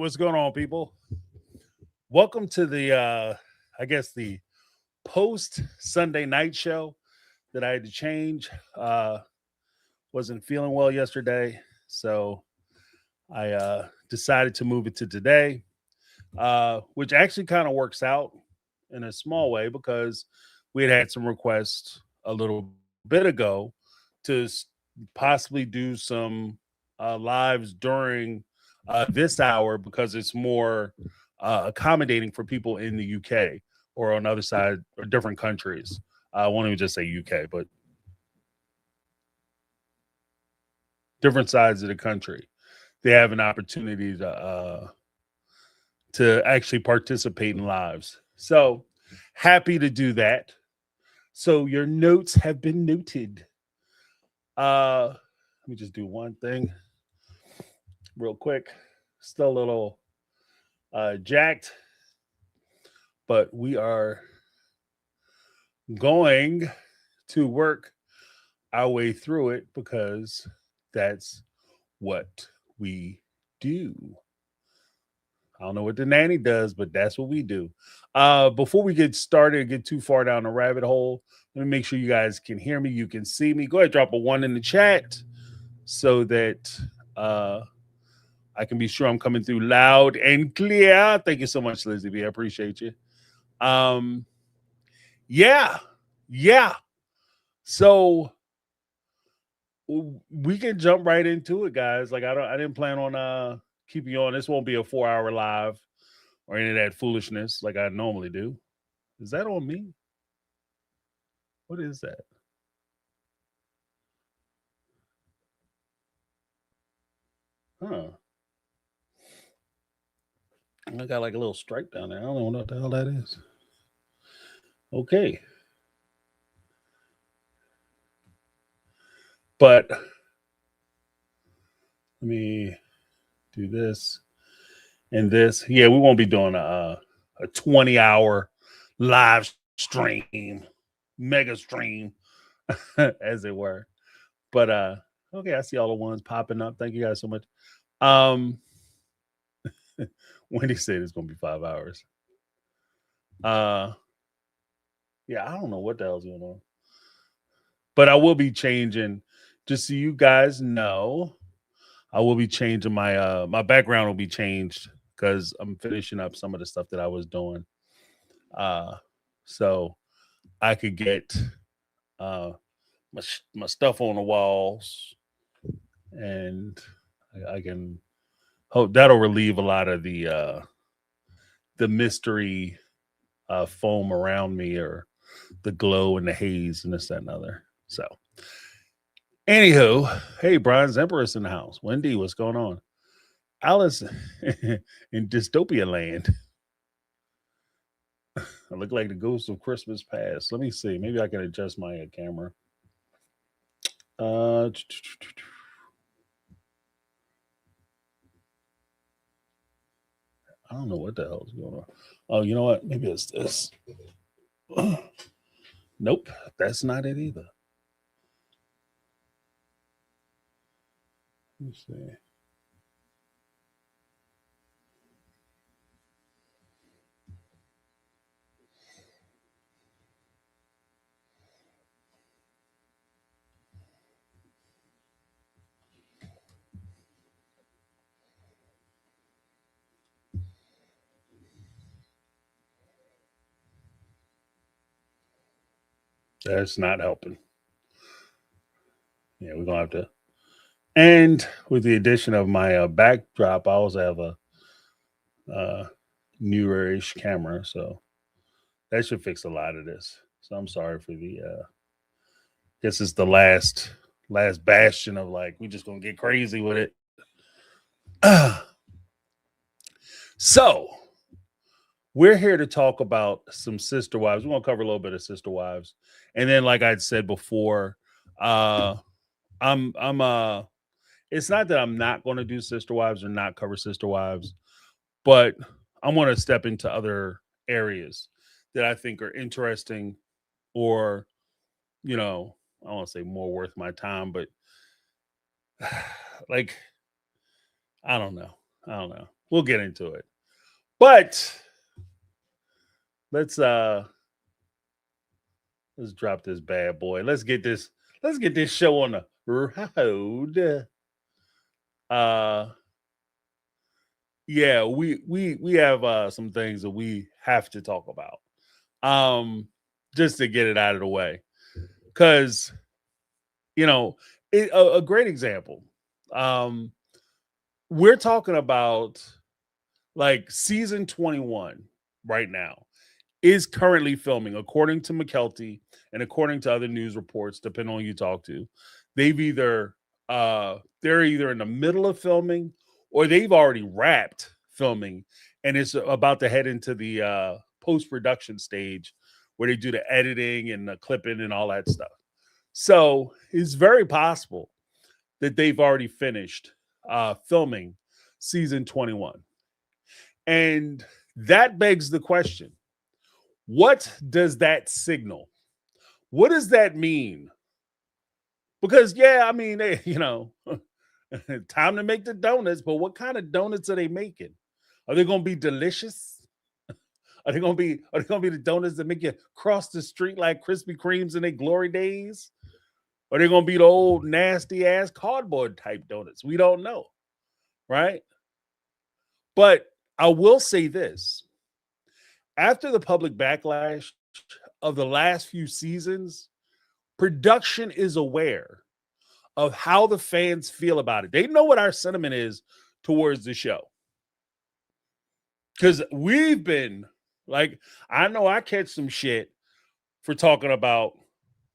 what's going on, people? Welcome to the I guess the post Sunday night show that I had to change. Wasn't feeling well yesterday, so I decided to move it to today, which actually kind of works out in a small way because we had some requests a little bit ago to possibly do some lives during this hour because it's more accommodating for people in the UK or on the other side or different countries. I won't even just say UK, but different sides of the country. They have an opportunity to actually participate in lives. So happy to do that. So your notes have been noted. Let me just do one thing real quick. Still a little jacked, but we are going to work our way through it because that's what we do. I don't know what the nanny does, but that's what we do. Before we get started, get too far down the rabbit hole, let me make sure you guys can hear me. You can see me. Go ahead, drop a 1 in the chat so that I can be sure I'm coming through loud and clear. Thank you so much, Lizzie B. I appreciate you. Yeah. So we can jump right into it, guys. Like I didn't plan on keeping you on. This won't be a 4-hour live or any of that foolishness like I normally do. Is that on me? What is that? Huh. I got like a little stripe down there. I don't know what the hell that is. Okay. But let me do this and this. Yeah, we won't be doing a 20-hour live stream, mega stream, as it were. But okay, I see all the ones popping up. Thank you guys so much. Wendy said it's gonna be 5 hours. Yeah, I don't know what the hell's going on. But I will be changing, just so you guys know, I will be changing my my background will be changed because I'm finishing up some of the stuff that I was doing. So I could get my stuff on the walls, and I can hope that'll relieve a lot of the mystery foam around me or the glow and the haze and this, that, and other. So anywho, hey, Brian's Empress in the house. Wendy, what's going on? Alice in dystopia land. I look like the ghost of Christmas past. Let me see. Maybe I can adjust my camera. I don't know what the hell is going on. Oh, you know what? Maybe it's this. Nope, that's not it either. Let me see. That's not helping. Yeah, we're gonna have to. And with the addition of my backdrop, I also have a newer-ish camera, so that should fix a lot of this. So I'm sorry for the. Guess it's the last bastion of like we just gonna get crazy with it. So we're here to talk about some sister wives. We're gonna cover a little bit of sister wives, and then, like I'd said before, I'm it's not that I'm not going to do sister wives or not cover sister wives, but I'm going to step into other areas that I think are interesting, or I don't want to say more worth my time, but like I don't know. I don't know. We'll get into it. But let's drop this bad boy. Let's get this show on the road. Yeah, we have some things that we have to talk about. Just to get it out of the way. Cuz a great example. We're talking about like season 21 right now is currently filming, according to McKelty and according to other news reports, depending on who you talk to. They've either they're either in the middle of filming or they've already wrapped filming and it's about to head into the post-production stage where they do the editing and the clipping and all that stuff. So it's very possible that they've already finished filming season 21. And that begs the question, what does that signal? What does that mean? Because, yeah, I mean, time to make the donuts, but what kind of donuts are they making? Are they going to be delicious? Are they going to be the donuts that make you cross the street like Krispy Kremes in their glory days? Or are they going to be the old nasty ass cardboard type donuts? We don't know, right? But I will say this. After the public backlash of the last few seasons, production is aware of how the fans feel about it. They know what our sentiment is towards the show. Because we've been like, I know I catch some shit for talking about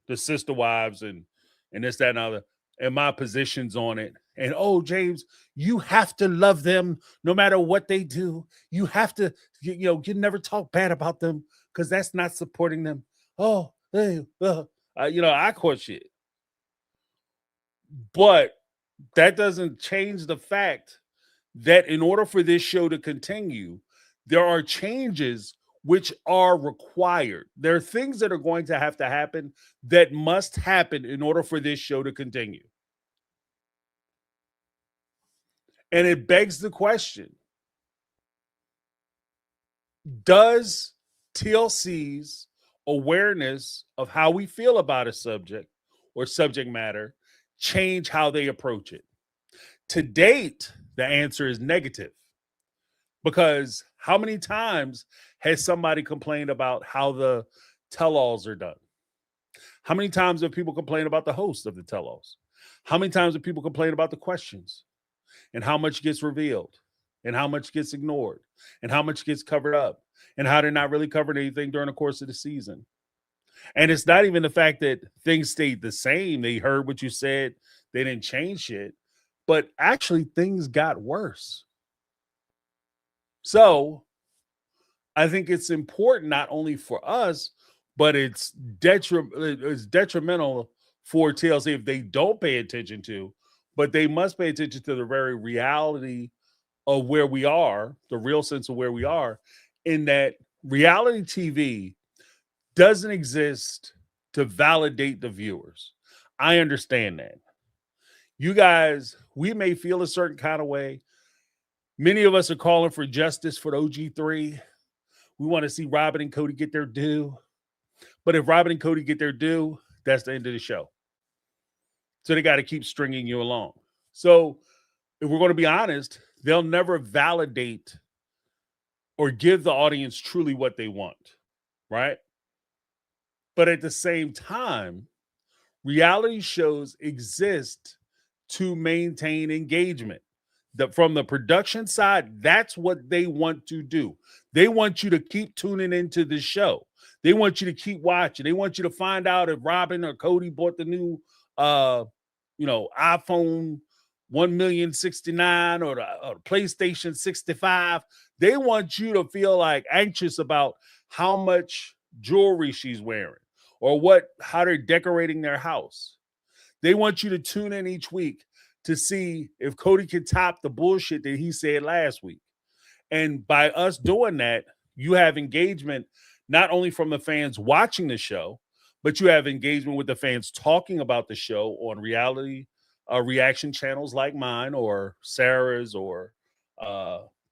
the sister wives and this, that, and other, and my positions on it. And, oh, James, you have to love them no matter what they do. You have to, you never talk bad about them because that's not supporting them. Oh, hey, I caught shit. But that doesn't change the fact that in order for this show to continue, there are changes which are required. There are things that are going to happen that must happen in order for this show to continue. And it begs the question, does TLC's awareness of how we feel about a subject or subject matter change how they approach it? To date, the answer is negative. Because how many times has somebody complained about how the tell-alls are done? How many times have people complained about the host of the tell-alls? How many times have people complained about the questions and how much gets revealed and how much gets ignored and how much gets covered up and how they're not really covering anything during the course of the season? And it's not even the fact that things stayed the same. They heard what you said. They didn't change shit. But actually, things got worse. So I think it's important not only for us, but it's detrimental for TLC if they don't pay attention to, but they must pay attention to the very reality of where we are, the real sense of where we are, in that reality TV doesn't exist to validate the viewers. I understand that. You guys, we may feel a certain kind of way. Many of us are calling for justice for the OG3. We want to see Robin and Cody get their due. But if Robin and Cody get their due, that's the end of the show. So they got to keep stringing you along. So if we're going to be honest, they'll never validate or give the audience truly what they want, right? But at the same time, reality shows exist to maintain engagement. From the production side, that's what they want to do. They want you to keep tuning into the show. They want you to keep watching. They want you to find out if Robin or Cody bought the new iPhone 1,069 or the PlayStation 65. They want you to feel like anxious about how much jewelry she's wearing or how they're decorating their house. They want you to tune in each week to see if Cody can top the bullshit that he said last week. And by us doing that, you have engagement not only from the fans watching the show, but you have engagement with the fans talking about the show on reality reaction channels like mine or Sarah's or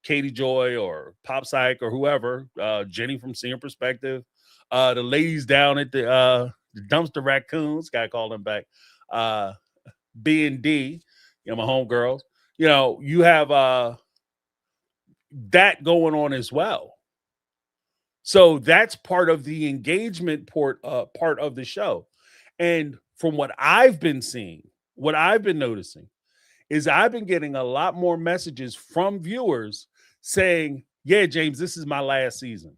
Katie Joy or Pop Psych or whoever, Jenny from Senior Perspective, the ladies down at the Dumpster Raccoons, gotta call them back, B&D, my homegirls. You have that going on as well. So that's part of the engagement part of the show. And from what I've been seeing, what I've been noticing is I've been getting a lot more messages from viewers saying, "Yeah, James, this is my last season.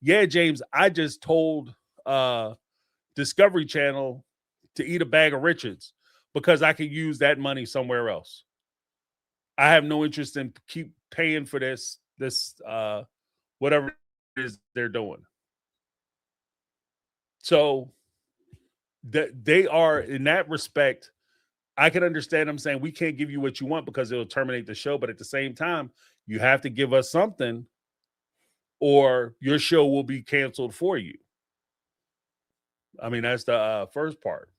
Yeah, James, I just told Discovery Channel to eat a bag of Richards because I could use that money somewhere else. I have no interest in keep paying for this whatever it is they're doing." So that they are, in that respect, I can understand them saying we can't give you what you want because it'll terminate the show. But at the same time, you have to give us something or your show will be canceled for you. I mean, that's the first part.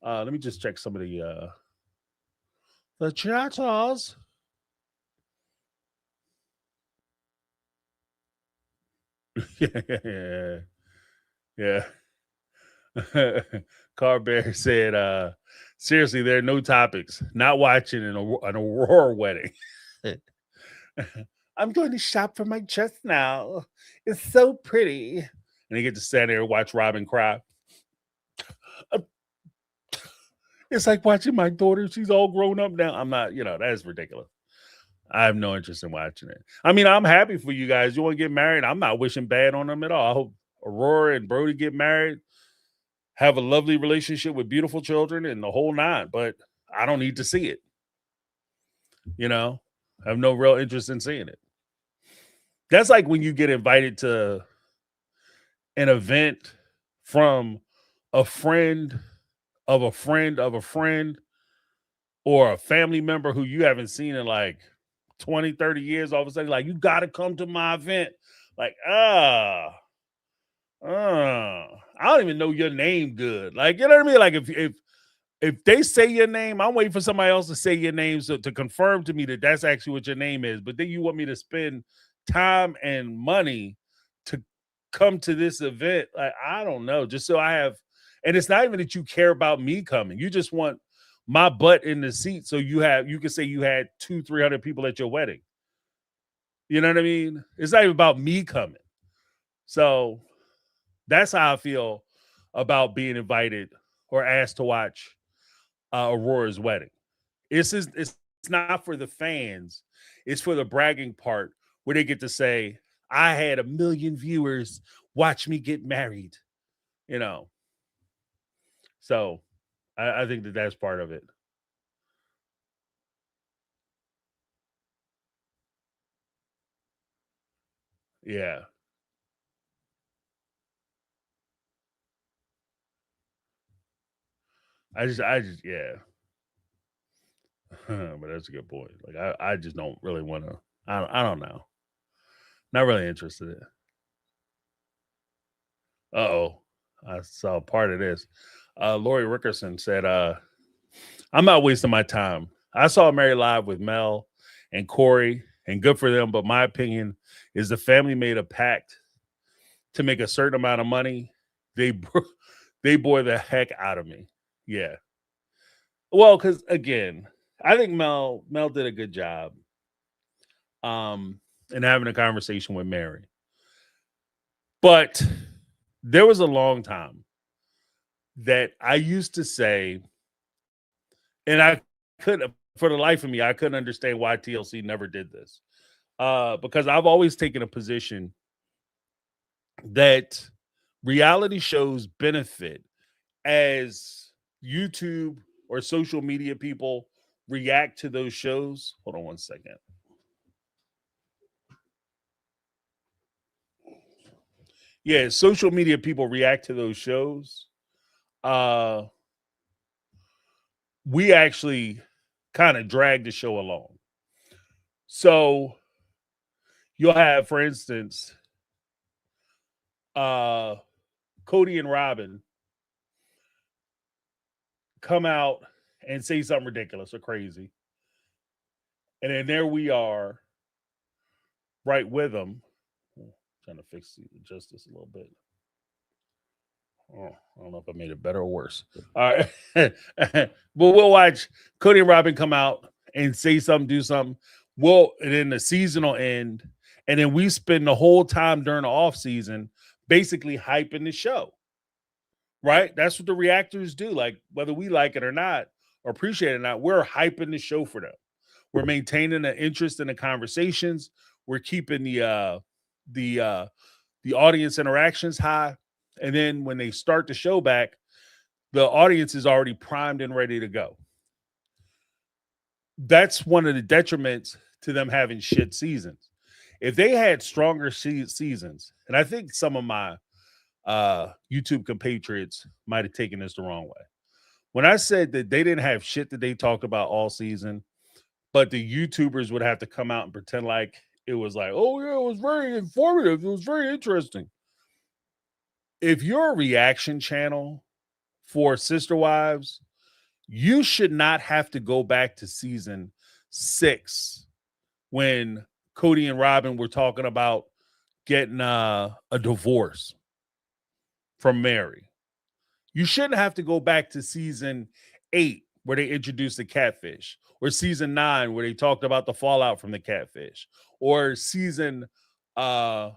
Let me just check some of the chatters. Yeah, yeah. Car Bear said, seriously, there are no topics. Not watching an Aurora wedding. I'm going to shop for my dress now. It's so pretty. And you get to stand there and watch Robin cry. It's like watching my daughter. She's all grown up now. I'm not, that's ridiculous. I have no interest in watching it. I mean, I'm happy for you guys. You want to get married? I'm not wishing bad on them at all. I hope Aurora and Brody get married, have a lovely relationship with beautiful children and the whole nine, but I don't need to see it. I have no real interest in seeing it. That's like when you get invited to an event from a friend of a friend of a friend or a family member who you haven't seen in like 20, 30 years. All of a sudden, like, you got to come to my event. Like, I don't even know your name good. Like, you know what I mean? Like, if they say your name, I'm waiting for somebody else to say your name to confirm to me that that's actually what your name is. But then you want me to spend time and money to come to this event. Like, I don't know. Just so I have, and it's not even that you care about me coming. You just want my butt in the seat so you can say you had 200-300 people at your wedding. You know what I mean? It's not even about me coming. So that's how I feel about being invited or asked to watch Aurora's wedding. It's not for the fans. It's for the bragging part where they get to say, I had 1 million viewers watch me get married. So I think that's part of it. Yeah. Yeah. But that's a good point. Like, I just don't really want to. I don't know. Not really interested in. Uh-oh. I saw part of this. Lori Rickerson said, I'm not wasting my time. I saw Mary live with Mel and Corey, and good for them. But my opinion is the family made a pact to make a certain amount of money. They they bore the heck out of me. Yeah. Well, because again, I think Mel did a good job in having a conversation with Mary. But there was a long time that I used to say, and I couldn't, for the life of me, I couldn't understand why TLC never did this. Because I've always taken a position that reality shows benefit as YouTube or social media people react to those shows. Hold on one second. Yeah, social media people react to those shows. Uh we actually kind of drag the show along. So you'll have, for instance, uh Cody and Robin come out and say something ridiculous or crazy. And then there we are, right with them. Trying to adjust this a little bit. Oh, I don't know if I made it better or worse. All right. But we'll watch Cody and Robin come out and say something, do something. And then the season will end. And then we spend the whole time during the off season basically hyping the show. Right? That's what the reactors do. Like, whether we like it or not, or appreciate it or not, we're hyping the show for them. We're maintaining the interest in the conversations. We're keeping the audience interactions high. And then when they start the show back, the audience is already primed and ready to go. That's one of the detriments to them having shit seasons. If they had stronger seasons, and I think some of my YouTube compatriots might have taken this the wrong way. When I said that they didn't have shit that they talked about all season, but the YouTubers would have to come out and pretend like it was like, oh yeah, it was very informative. It was very interesting. If you're a reaction channel for Sister Wives, you should not have to go back to season 6 when Cody and Robin were talking about getting a divorce from Mary. You shouldn't have to go back to season 8 where they introduced the catfish, or season 9 where they talked about the fallout from the catfish, or season 11.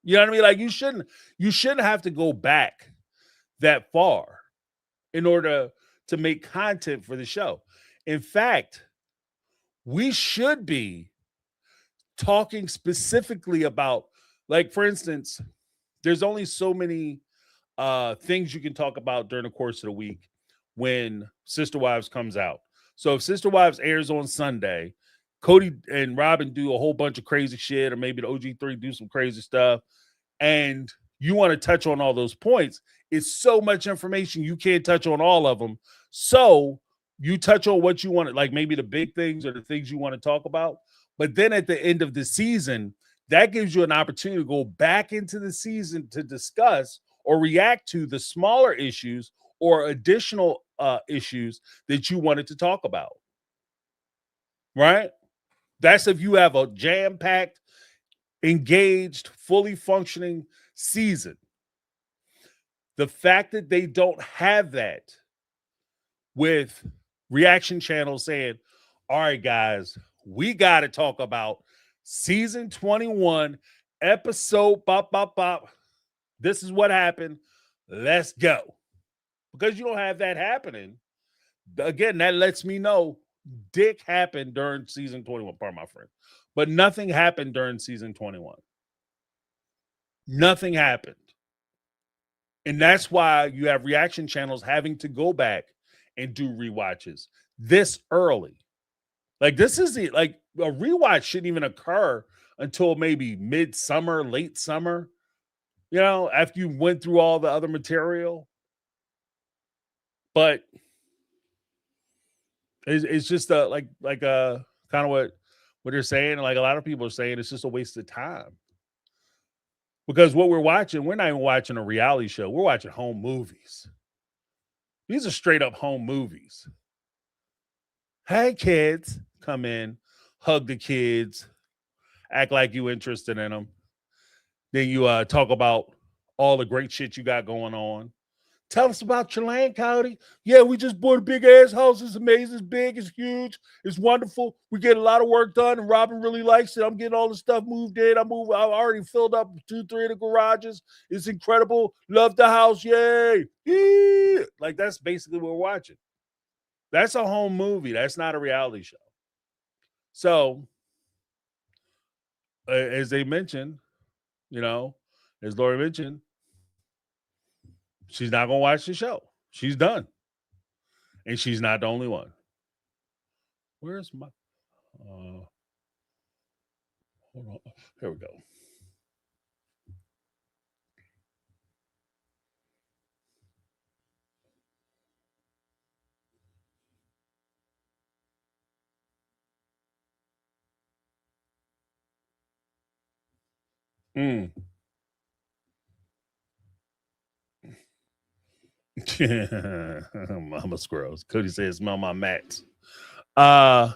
You know what I mean? Like, you shouldn't have to go back that far in order to make content for the show. In fact, we should be talking specifically about, like, for instance, there's only so many things you can talk about during the course of the week when Sister Wives comes out. So if Sister Wives airs on Sunday, Cody and Robin do a whole bunch of crazy shit, or maybe the OG3 do some crazy stuff, and you want to touch on all those points. It's so much information, you can't touch on all of them. So you touch on what you want, like maybe the big things or the things you want to talk about. But then at the end of the season, that gives you an opportunity to go back into the season to discuss or react to the smaller issues or additional issues that you wanted to talk about. Right? That's if you have a jam-packed, engaged, fully functioning season. The fact that they don't have that with reaction channels saying, all right, guys, we got to talk about season 21, episode bop, bop, bop. This is what happened. Let's go. Because you don't have that happening. Again, that lets me know dick happened during season 21. Pardon my friend. But nothing happened during season 21. Nothing happened. And that's why you have reaction channels having to go back and do rewatches this early. Like, this is like a rewatch shouldn't even occur until maybe midsummer, late summer, after you went through all the other material. But it's just like kind of what they're saying. Like, a lot of people are saying it's just a waste of time. Because what we're watching, we're not even watching a reality show. We're watching home movies. These are straight up home movies. Hey, kids, come in, hug the kids, act like you interested in them. Then you talk about all the great shit you got going on. Tell us about your land, Cody. Yeah, we just bought a big ass house. It's amazing. It's big. It's huge. It's wonderful. We get a lot of work done, and Robin really likes it. I'm getting all the stuff moved in. I've already filled up 2-3 of the garages. It's incredible. Love the house. Yay. Yeah. Like, that's basically what we're watching. That's a home movie. That's not a reality show. So, as they mentioned, as Lori mentioned, she's not going to watch the show. She's done. And she's not the only one. Where's my... hold on. Here we go. Mama squirrels. Cody says, smell my mats. Yeah,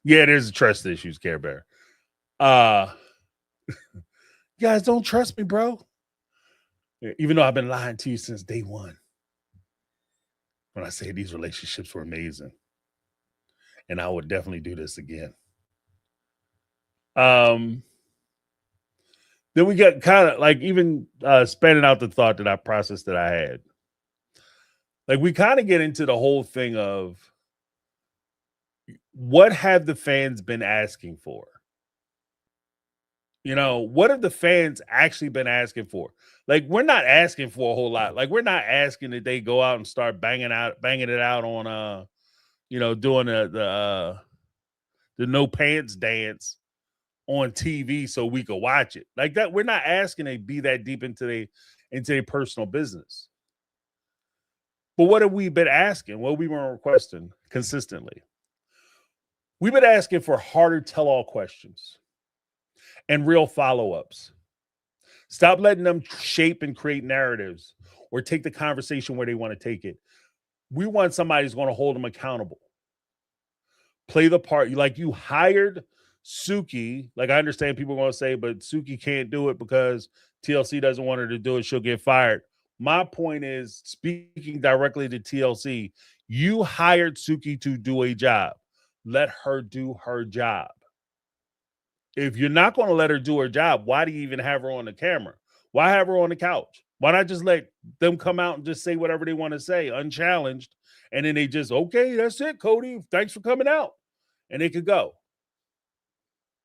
there's a trust issues, Care Bear. You guys don't trust me, bro. Even though I've been lying to you since day one. When I say these relationships were amazing. And I would definitely do this again. Then we got kind of like even spanning out the thought that I processed that I had. Like we kind of get into the whole thing of what have the fans been asking for? You know, what have the fans actually been asking for? Like, we're not asking for a whole lot. Like, we're not asking that they go out and start banging it out on doing the no pants dance on TV so we could watch it. Like that, we're not asking they be that deep into their personal business. But what have we been asking? What we were requesting consistently? We've been asking for harder tell-all questions and real follow-ups. Stop letting them shape and create narratives or take the conversation where they want to take it. We want somebody who's going to hold them accountable. Play the part. You hired Suki. Like, I understand people are going to say, but Suki can't do it because TLC doesn't want her to do it. She'll get fired. My point is, speaking directly to TLC, you hired Suki to do a job. Let her do her job. If you're not going to let her do her job, why do you even have her on the camera? Why have her on the couch? Why not just let them come out and just say whatever they want to say, unchallenged, and then they just, okay, that's it, Cody. Thanks for coming out. And they could go.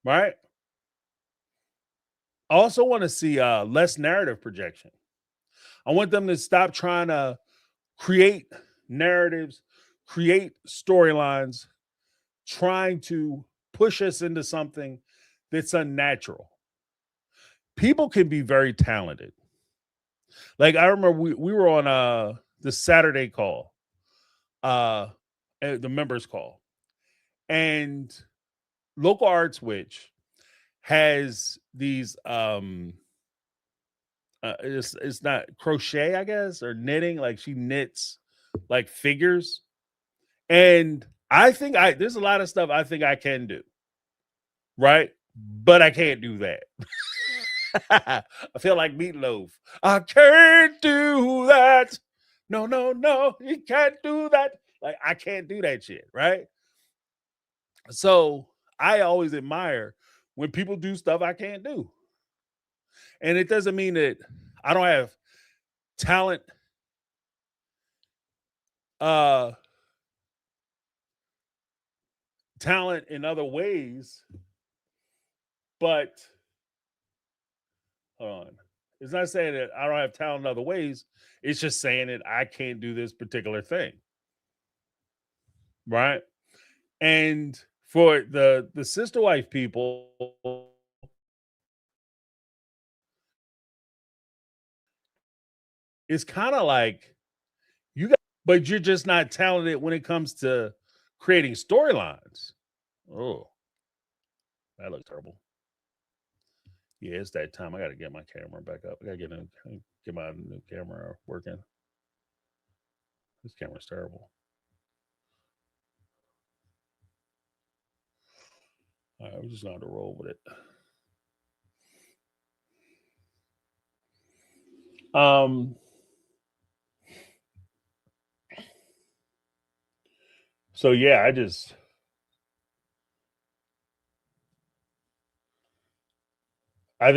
Right? I also want to see less narrative projection. I want them to stop trying to create narratives, create storylines, trying to push us into something that's unnatural. People can be very talented. Like, I remember we were on the Saturday call, the members call, and Local Arts Witch has these it's not crochet, I guess, or knitting. Like, she knits like figures, and I think there's a lot of stuff I think I can do, right? But I can't do that. I feel like Meatloaf. I can't do that. No, you can't do that. Like, I can't do that shit, right? So I always admire when people do stuff I can't do. And it doesn't mean that I don't have talent talent in other ways, but hold on. It's not saying that I don't have talent in other ways. It's just saying that I can't do this particular thing. Right? And for the sister wife people, it's kind of like but you're just not talented when it comes to creating storylines. Oh, that looks terrible. Yeah, it's that time. I got to get my camera back up. I got to get my new camera working. This camera's terrible. All right, we're just going to roll with it. So yeah, I think it's I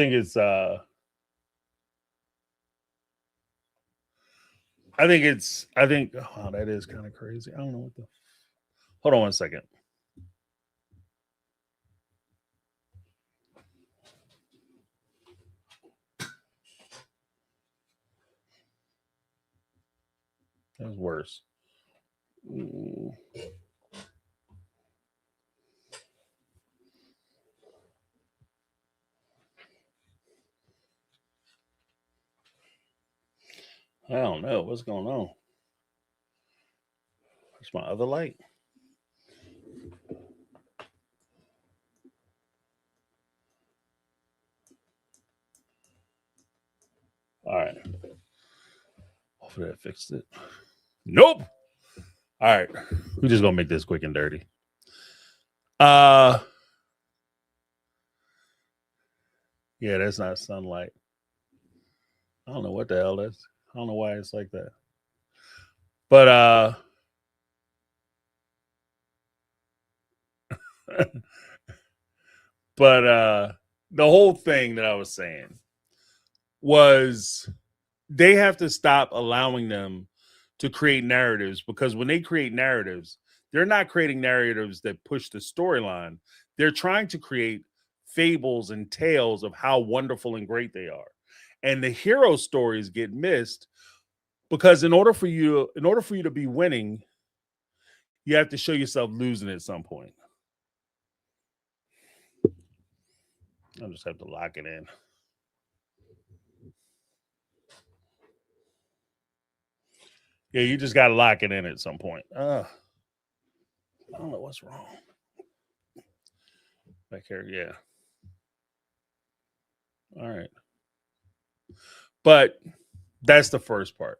think oh, that is kind of crazy. I don't know what the hold on one second. That's worse. I don't know what's going on. It's my other light. All right. Hopefully that fixed it. Nope. All right. We're just gonna make this quick and dirty. Yeah, that's not sunlight. I don't know what the hell that's. I don't know why it's like that. But but the whole thing that I was saying was they have to stop allowing them to create narratives, because when they create narratives, they're not creating narratives that push the storyline. They're trying to create fables and tales of how wonderful and great they are. And the hero stories get missed because in order for you to be winning, you have to show yourself losing at some point. I'll just have to lock it in. Yeah, you just got to lock it in at some point. I don't know what's wrong. Back here, yeah. All right. But that's the first part.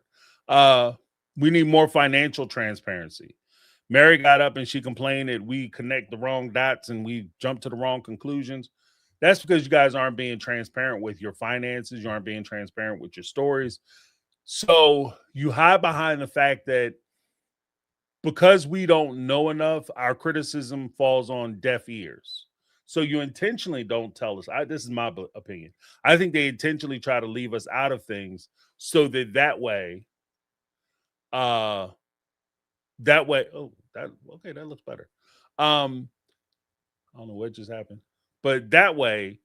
We need more financial transparency. Mary got up and she complained that we connect the wrong dots and we jump to the wrong conclusions. That's because you guys aren't being transparent with your finances. You aren't being transparent with your stories. So you hide behind the fact that because we don't know enough, our criticism falls on deaf ears. So you intentionally don't tell us. This is my opinion. I think they intentionally try to leave us out of things so that way, oh, that looks better. I don't know what just happened, but that way,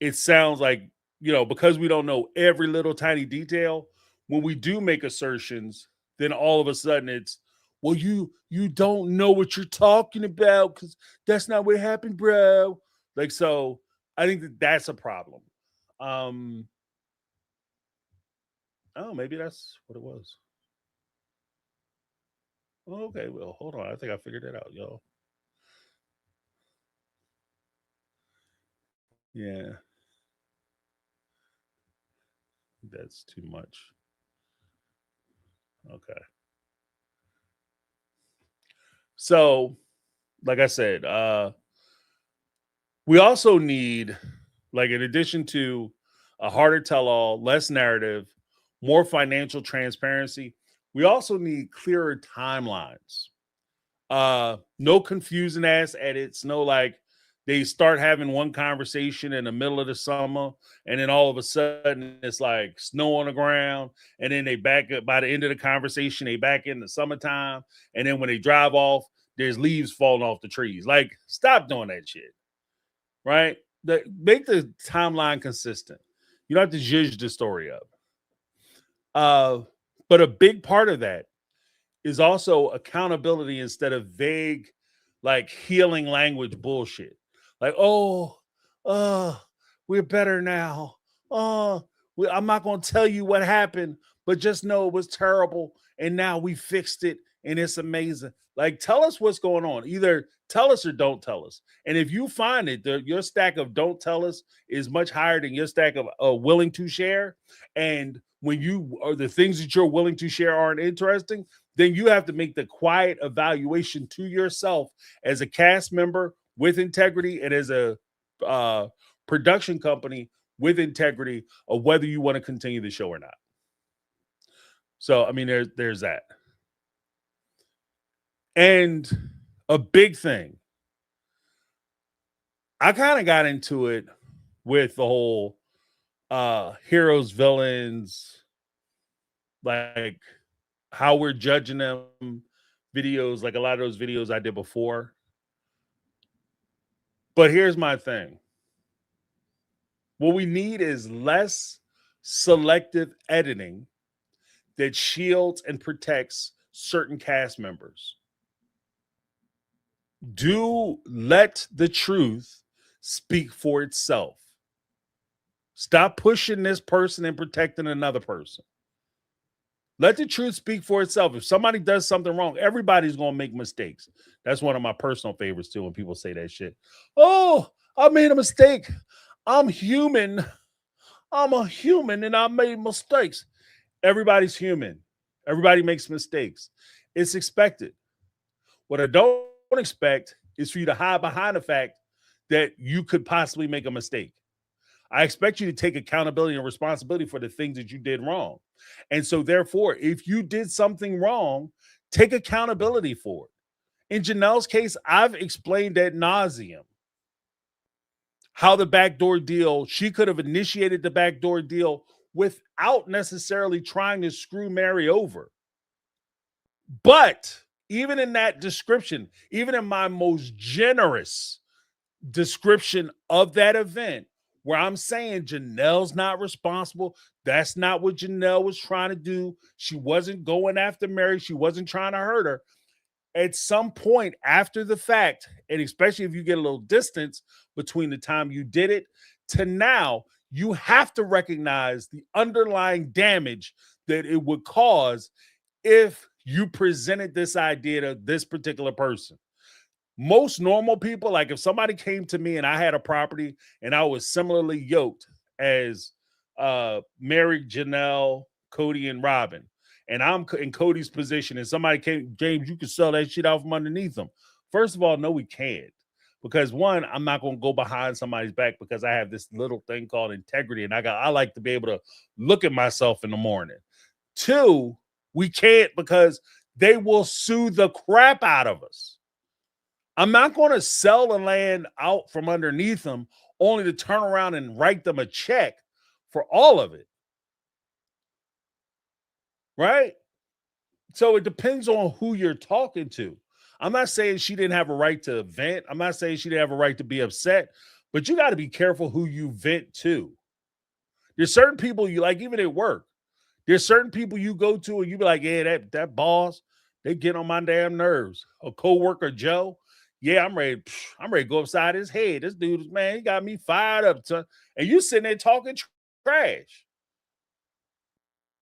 it sounds like, because we don't know every little tiny detail, when we do make assertions, then all of a sudden it's, well, you don't know what you're talking about because that's not what happened, bro. Like, so I think that's a problem. Oh, maybe that's what it was. Okay, well, hold on. I think I figured it out, y'all. Yeah, that's too much. Okay. So, like I said, we also need, like, in addition to a harder tell all, less narrative, more financial transparency, we also need clearer timelines. No confusing ass edits, no, like, they start having one conversation in the middle of the summer and then all of a sudden it's like snow on the ground, and then they back up by the end of the conversation, they back in the summertime, and then when they drive off, there's leaves falling off the trees. Like, stop doing that shit, right? Make the timeline consistent. You don't have to judge the story up. But a big part of that is also accountability instead of vague, like, healing language bullshit. Like, oh, we're better now. Oh, I'm not going to tell you what happened, but just know it was terrible. And now we fixed it and it's amazing. Like, tell us what's going on. Either tell us or don't tell us. And if you find it, your stack of don't tell us is much higher than your stack of willing to share. And when the things that you're willing to share aren't interesting, then you have to make the quiet evaluation to yourself as a cast member with integrity and as a production company with integrity of whether you want to continue the show or not. So, I mean, there's that. And a big thing, I kind of got into it with the whole heroes, villains, like how we're judging them videos, like a lot of those videos I did before. But here's my thing. What we need is less selective editing that shields and protects certain cast members. Do let the truth speak for itself. Stop pushing this person and protecting another person. Let the truth speak for itself. If somebody does something wrong, everybody's going to make mistakes. That's one of my personal favorites too, when people say that shit. Oh, I made a mistake. I'm human. I'm a human and I made mistakes. Everybody's human. Everybody makes mistakes. It's expected. What I don't expect is for you to hide behind the fact that you could possibly make a mistake. I expect you to take accountability and responsibility for the things that you did wrong. And so, therefore, if you did something wrong, take accountability for it. In Janelle's case, I've explained ad nauseum how the backdoor deal, she could have initiated the backdoor deal without necessarily trying to screw Mary over. But even in that description, even in my most generous description of that event, where I'm saying Janelle's not responsible, that's not what Janelle was trying to do. She wasn't going after Mary, she wasn't trying to hurt her. At some point after the fact, and especially if you get a little distance between the time you did it to now, you have to recognize the underlying damage that it would cause if you presented this idea to this particular person. Most normal people, like if somebody came to me and I had a property and I was similarly yoked as Mary, Janelle, Cody, and Robin, and I'm in Cody's position, and somebody came, James, you can sell that shit out from underneath them. First of all, no, we can't. Because one, I'm not going to go behind somebody's back because I have this little thing called integrity, and I like to be able to look at myself in the morning. Two, we can't because they will sue the crap out of us. I'm not going to sell the land out from underneath them only to turn around and write them a check for all of it. Right? So it depends on who you're talking to. I'm not saying she didn't have a right to vent. I'm not saying she didn't have a right to be upset, but you got to be careful who you vent to. There's certain people you like, even at work. There's certain people you go to and you be like, yeah, that boss, they get on my damn nerves. A coworker, Joe, yeah, I'm ready to go upside his head. This dude, man, he got me fired up. And you sitting there talking trash.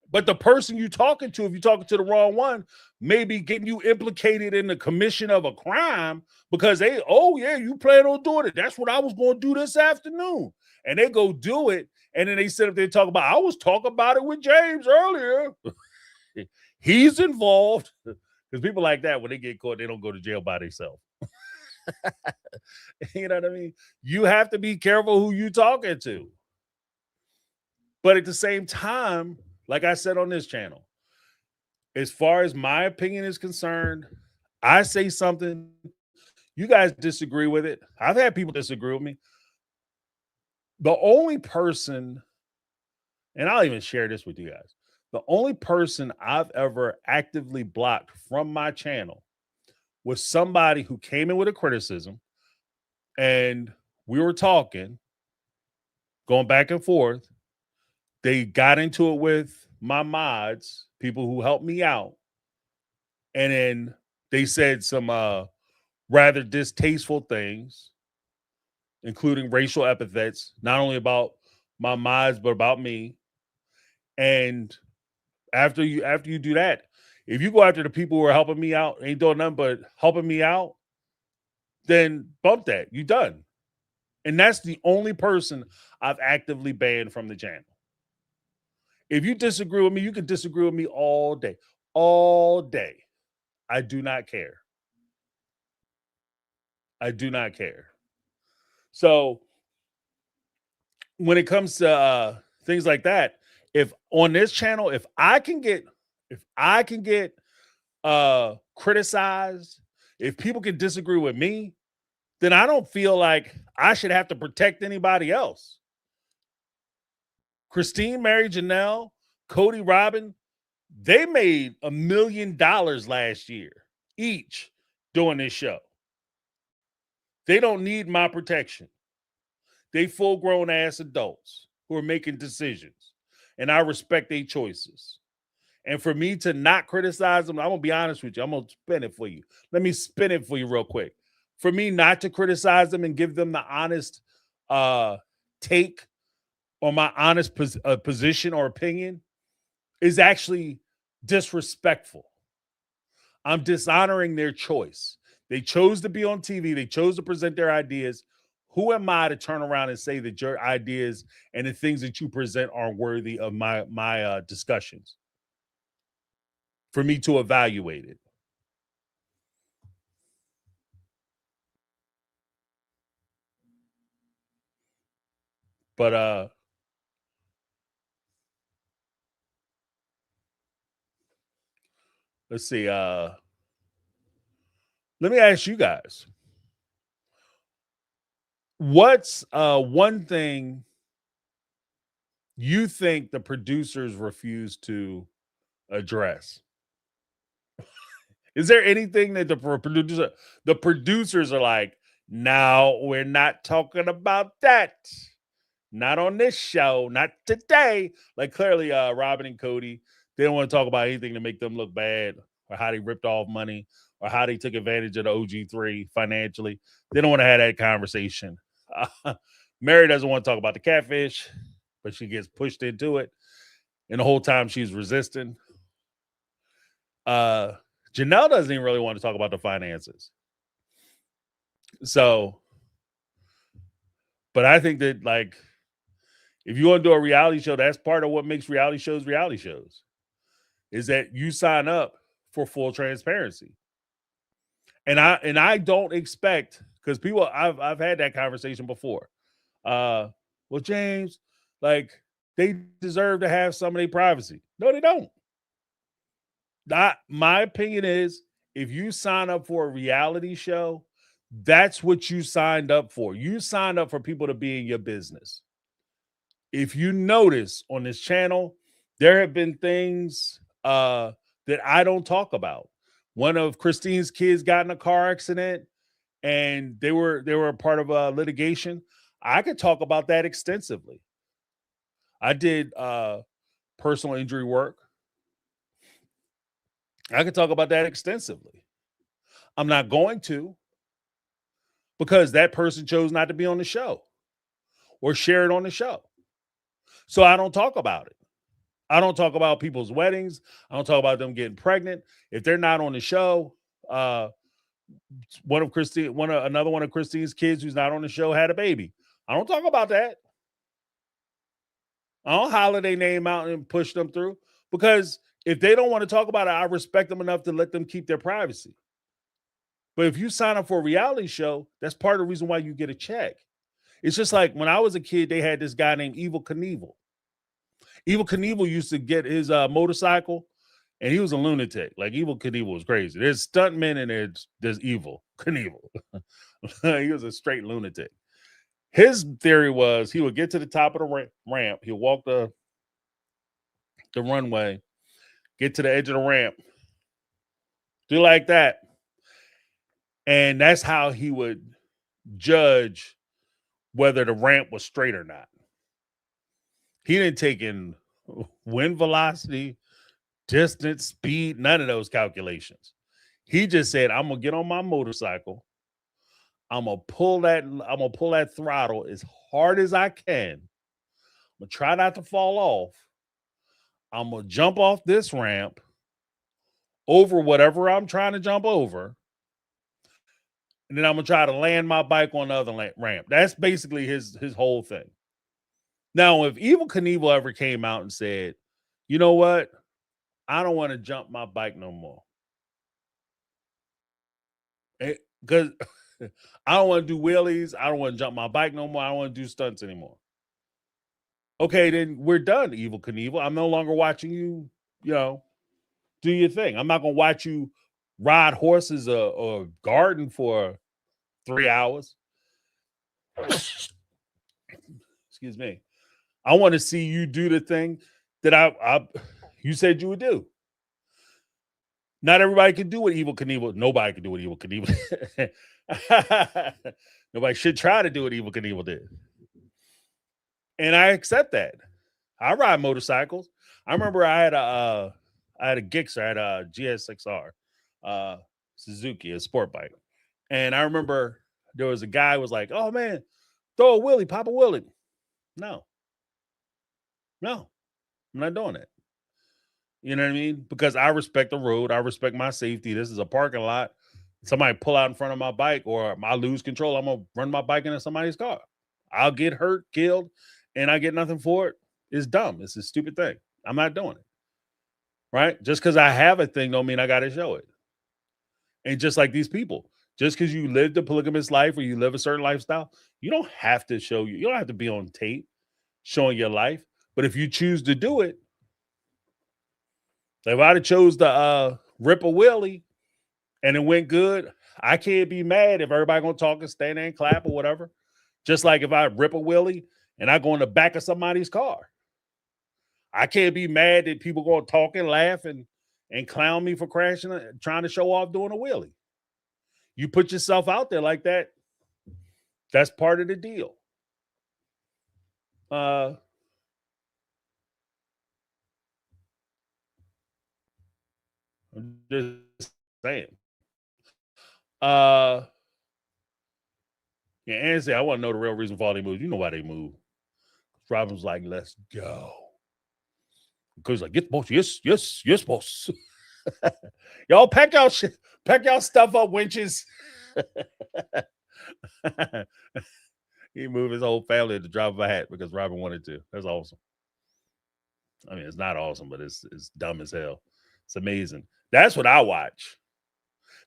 But the person you talking to, if you're talking to the wrong one, may be getting you implicated in the commission of a crime because oh yeah, you plan on doing it. That's what I was going to do this afternoon. And they go do it. And then they sit up there and talk about, I was talking about it with James earlier. He's involved. Because people like that, when they get caught, they don't go to jail by themselves. You know what I mean? You have to be careful who you talking to. But at the same time, like I said on this channel, as far as my opinion is concerned, I say something, you guys disagree with it. I've had people disagree with me. The only person, and I'll even share this with you guys, the only person I've ever actively blocked from my channel was somebody who came in with a criticism and we were talking, going back and forth. They got into it with my mods, people who helped me out. And then they said some rather distasteful things, including racial epithets, not only about my mods, but about me. And after you do that, if you go after the people who are helping me out, ain't doing nothing but helping me out, then bump that. You done. And that's the only person I've actively banned from the channel. If you disagree with me, you can disagree with me all day. All day. I do not care. I do not care. So when it comes to things like that, if on this channel, if I can get criticized, if people can disagree with me, then I don't feel like I should have to protect anybody else. Christine, Mary, Janelle, Cody, Robin, they made $1 million last year each doing this show. They don't need my protection. They full-grown ass adults who are making decisions, and I respect their choices. And for me to not criticize them, I'm going to be honest with you. I'm going to spin it for you. Let me spin it for you real quick. For me not to criticize them and give them the honest take or my honest position or opinion is actually disrespectful. I'm dishonoring their choice. They chose to be on TV. They chose to present their ideas. Who am I to turn around and say that your ideas and the things that you present are worthy of my discussions? for me to evaluate it. But let's see. Let me ask you guys. What's one thing you think the producers refuse to address? Is there anything that the producers are like, no, we're not talking about that. Not on this show, not today. Like clearly, Robin and Cody, they don't want to talk about anything to make them look bad or how they ripped off money or how they took advantage of the OG3 financially. They don't want to have that conversation. Mary doesn't want to talk about the catfish, but she gets pushed into it. And the whole time she's resisting. Janelle doesn't even really want to talk about the finances. So, but I think that like, if you want to do a reality show, that's part of what makes reality shows, is that you sign up for full transparency. And I don't expect, because people I've had that conversation before. Well, James, like they deserve to have some of their privacy. No, they don't. My opinion is if you sign up for a reality show, that's what you signed up for. You signed up for people to be in your business. If you notice on this channel, there have been things that I don't talk about. One of Christine's kids got in a car accident and they were a part of a litigation. I could talk about that extensively. I did personal injury work. I could talk about that extensively. I'm not going to, because that person chose not to be on the show or share it on the show. So I don't talk about it. I don't talk about people's weddings. I don't talk about them getting pregnant. If they're not on the show, another one of Christine's kids who's not on the show had a baby. I don't talk about that. I don't holler their name out and push them through, because if they don't want to talk about it, I respect them enough to let them keep their privacy. But if you sign up for a reality show, that's part of the reason why you get a check. It's just like when I was a kid, they had this guy named Evel Knievel. Evel Knievel used to get his motorcycle, and he was a lunatic. Like Evel Knievel was crazy. There's stuntmen and there's Evel Knievel. He was a straight lunatic. His theory was he would get to the top of the ramp. He'll walk the runway, get to the edge of the ramp, do like that. And that's how he would judge whether the ramp was straight or not. He didn't take in wind velocity, distance, speed, none of those calculations. He just said, I'm gonna get on my motorcycle. I'm gonna pull that throttle as hard as I can. I'm gonna try not to fall off. I'm gonna jump off this ramp over whatever I'm trying to jump over. And then I'm gonna try to land my bike on the other ramp. That's basically his whole thing. Now, if Evel Knievel ever came out and said, you know what? I don't want to jump my bike no more. Because I don't want to do wheelies. I don't want to jump my bike no more. I don't want to do stunts anymore. Okay, then we're done, Evel Knievel. I'm no longer watching you, do your thing. I'm not going to watch you ride horses or garden for 3 hours. Excuse me. I want to see you do the thing that you said you would do. Not everybody can do what Evel Knievel. Nobody can do what Evel Knievel. Nobody should try to do what Evel Knievel did. And I accept that. I ride motorcycles. I remember I had a Gixxer, I had a GSXR, Suzuki, a sport bike. And I remember there was a guy who was like, oh man, throw a wheelie, pop a wheelie. No, I'm not doing that. You know what I mean? Because I respect the road. I respect my safety. This is a parking lot. Somebody pull out in front of my bike or I lose control, I'm going to run my bike into somebody's car. I'll get hurt, killed, and I get nothing for it. It's dumb. It's a stupid thing. I'm not doing it. right? Just because I have a thing don't mean I got to show it. And just like these people, just because you lived a polygamous life or you live a certain lifestyle, you don't have to show you don't have to be on tape showing your life. But if you choose to do it, like if I'd have chose to rip a wheelie and it went good, I can't be mad if everybody gonna talk and stand there and clap or whatever. Just like if I rip a wheelie and I go in the back of somebody's car, I can't be mad that people gonna talk and laugh and clown me for crashing, trying to show off doing a wheelie. You put yourself out there like that, that's part of the deal. I'm just saying. Yeah, and say I want to know the real reason for all they moves. You know why they move. Robin was like, let's go. Because like, yes, boss, yes, boss. Y'all pack y'all shit, pack y'all stuff up, winches. He moved his whole family at the drop of a hat because Robin wanted to. That's awesome. I mean, it's not awesome, but it's dumb as hell. It's amazing. That's what I watch.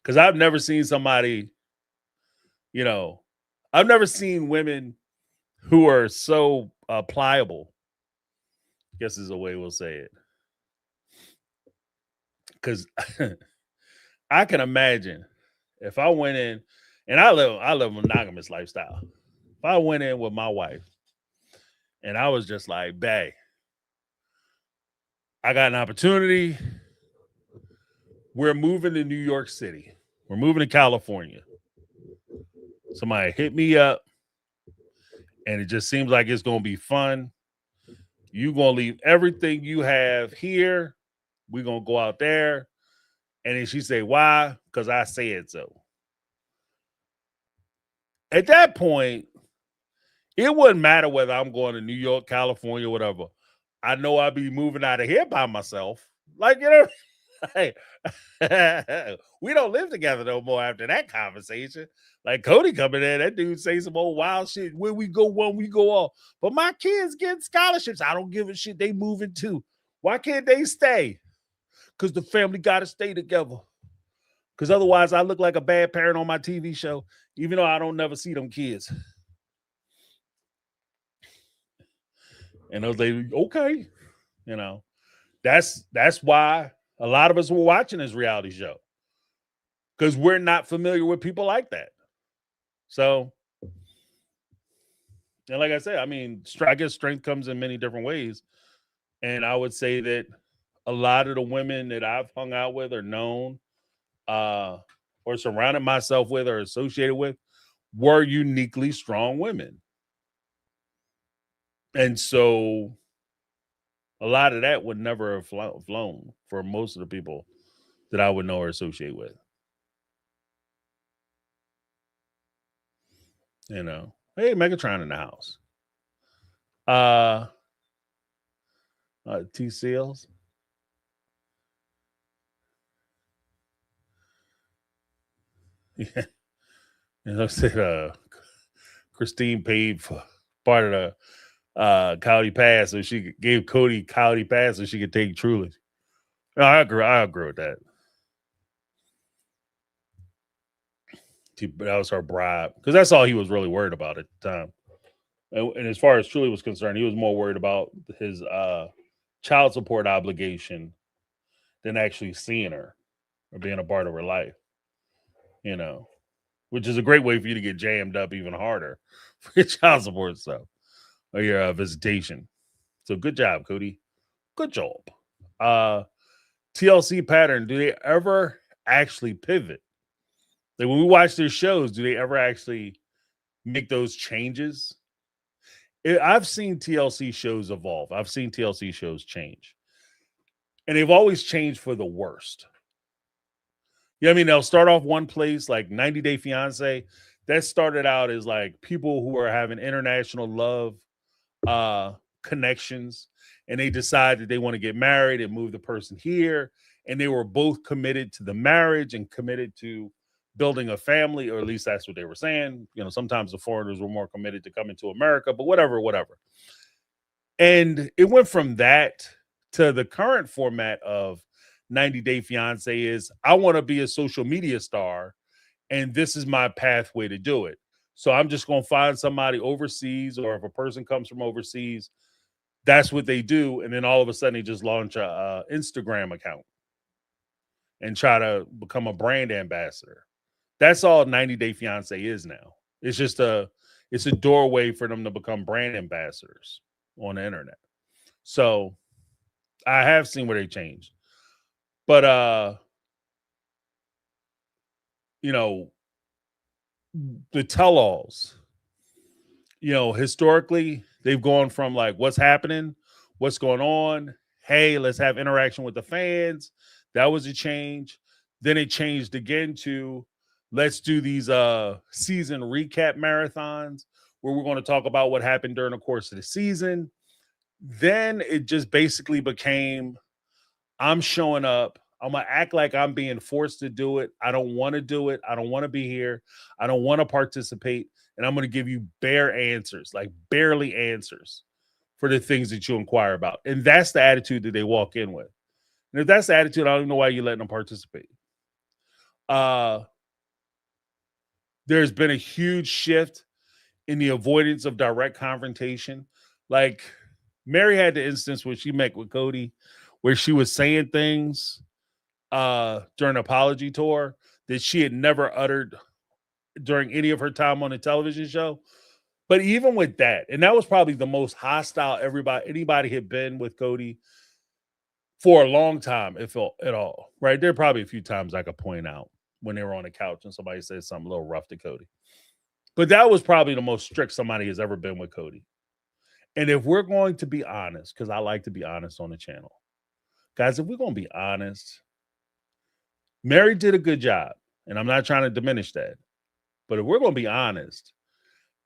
Because I've never seen somebody, I've never seen women who are so pliable. I guess is a way we'll say it. Because I can imagine if I went in, and I live a monogamous lifestyle. If I went in with my wife and I was just like, bae, I got an opportunity. We're moving to New York City. We're moving to California. Somebody hit me up and it just seems like it's going to be fun. You're going to leave everything you have here. We're going to go out there. And then she say, why? Because I said so. At that point, it wouldn't matter whether I'm going to New York, California, whatever. I know I'll be moving out of here by myself. Like, hey, we don't live together no more after that conversation. Like Cody coming in, that dude say some old wild shit. Where we go one, we go all. But my kids getting scholarships. I don't give a shit. They moving too. Why can't they stay? Because the family got to stay together. Because otherwise I look like a bad parent on my TV show, even though I don't never see them kids. And I was like, okay, that's why a lot of us were watching this reality show. Because we're not familiar with people like that. So, and like I said, I mean, I guess strength comes in many different ways. And I would say that a lot of the women that I've hung out with or known or surrounded myself with or associated with were uniquely strong women. And so a lot of that would never have flown for most of the people that I would know or associate with. Hey, Megatron in the house. T Seals. Yeah. And I said Christine paid for part of the Coyote Pass, so she gave Cody Coyote Pass so she could take Truly. No, I agree with that. That was her bribe because that's all he was really worried about at the time. And as far as Truly was concerned, he was more worried about his child support obligation than actually seeing her or being a part of her life. Which is a great way for you to get jammed up even harder for your child support stuff or your visitation. So good job, Cody. Good job. TLC Pattern, do they ever actually pivot? Like when we watch their shows, do they ever actually make those changes? I've seen TLC shows evolve. I've seen TLC shows change. And they've always changed for the worst. I mean, they'll start off one place like 90 Day Fiance. That started out as like people who are having international love connections, and they decide that they want to get married and move the person here. And they were both committed to the marriage and committed to building a family, or at least that's what they were saying. Sometimes the foreigners were more committed to coming to America, but whatever. And it went from that to the current format of 90 Day Fiance is I want to be a social media star, and this is my pathway to do it. So I'm just going to find somebody overseas, or if a person comes from overseas, that's what they do. And then all of a sudden they just launch a Instagram account and try to become a brand ambassador. That's all 90 Day Fiance is now. It's just it's a doorway for them to become brand ambassadors on the internet. So I have seen where they changed. But you know, the tell-alls, historically, they've gone from like what's happening, what's going on, hey, let's have interaction with the fans. That was a change. Then it changed again to let's do these season recap marathons where we're going to talk about what happened during the course of the season. Then it just basically became I'm showing up. I'm going to act like I'm being forced to do it. I don't want to do it. I don't want to be here. I don't want to participate. And I'm going to give you bare answers, like barely answers for the things that you inquire about. And that's the attitude that they walk in with. And if that's the attitude, I don't know why you're letting them participate. There's been a huge shift in the avoidance of direct confrontation. Like Mary had the instance where she met with Cody, where she was saying things during an apology tour that she had never uttered during any of her time on the television show. But even with that, and that was probably the most hostile anybody had been with Cody for a long time, if at all, right? There are probably a few times I could point out when they were on the couch and somebody said something a little rough to Cody. But that was probably the most strict somebody has ever been with Cody. And if we're going to be honest, because I like to be honest on the channel, guys, if we're going to be honest, Mary did a good job. And I'm not trying to diminish that. But if we're going to be honest,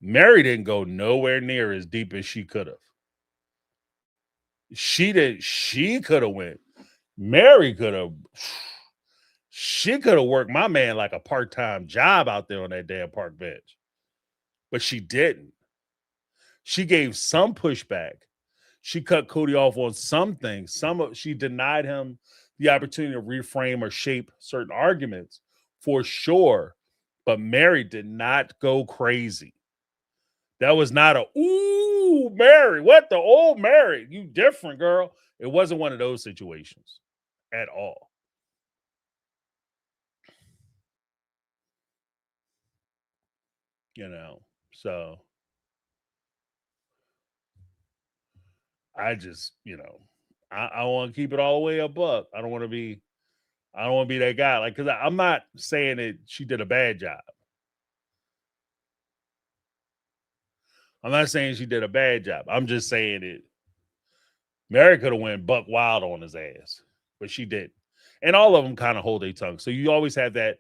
Mary didn't go nowhere near as deep as she could have. She could have went. Mary could have. She could have worked my man like a part-time job out there on that damn park bench. But she didn't. She gave some pushback. She cut Cody off on some things. She denied him the opportunity to reframe or shape certain arguments for sure. But Mary did not go crazy. That was not a, ooh, Mary, what the old Mary? You different, girl. It wasn't one of those situations at all. So I just, I want to keep it all the way a buck. I don't want to be that guy. Like, because I'm not saying that she did a bad job. I'm not saying she did a bad job. I'm just saying it. Mary could have went buck wild on his ass, but she didn't. And all of them kind of hold their tongue. So you always have that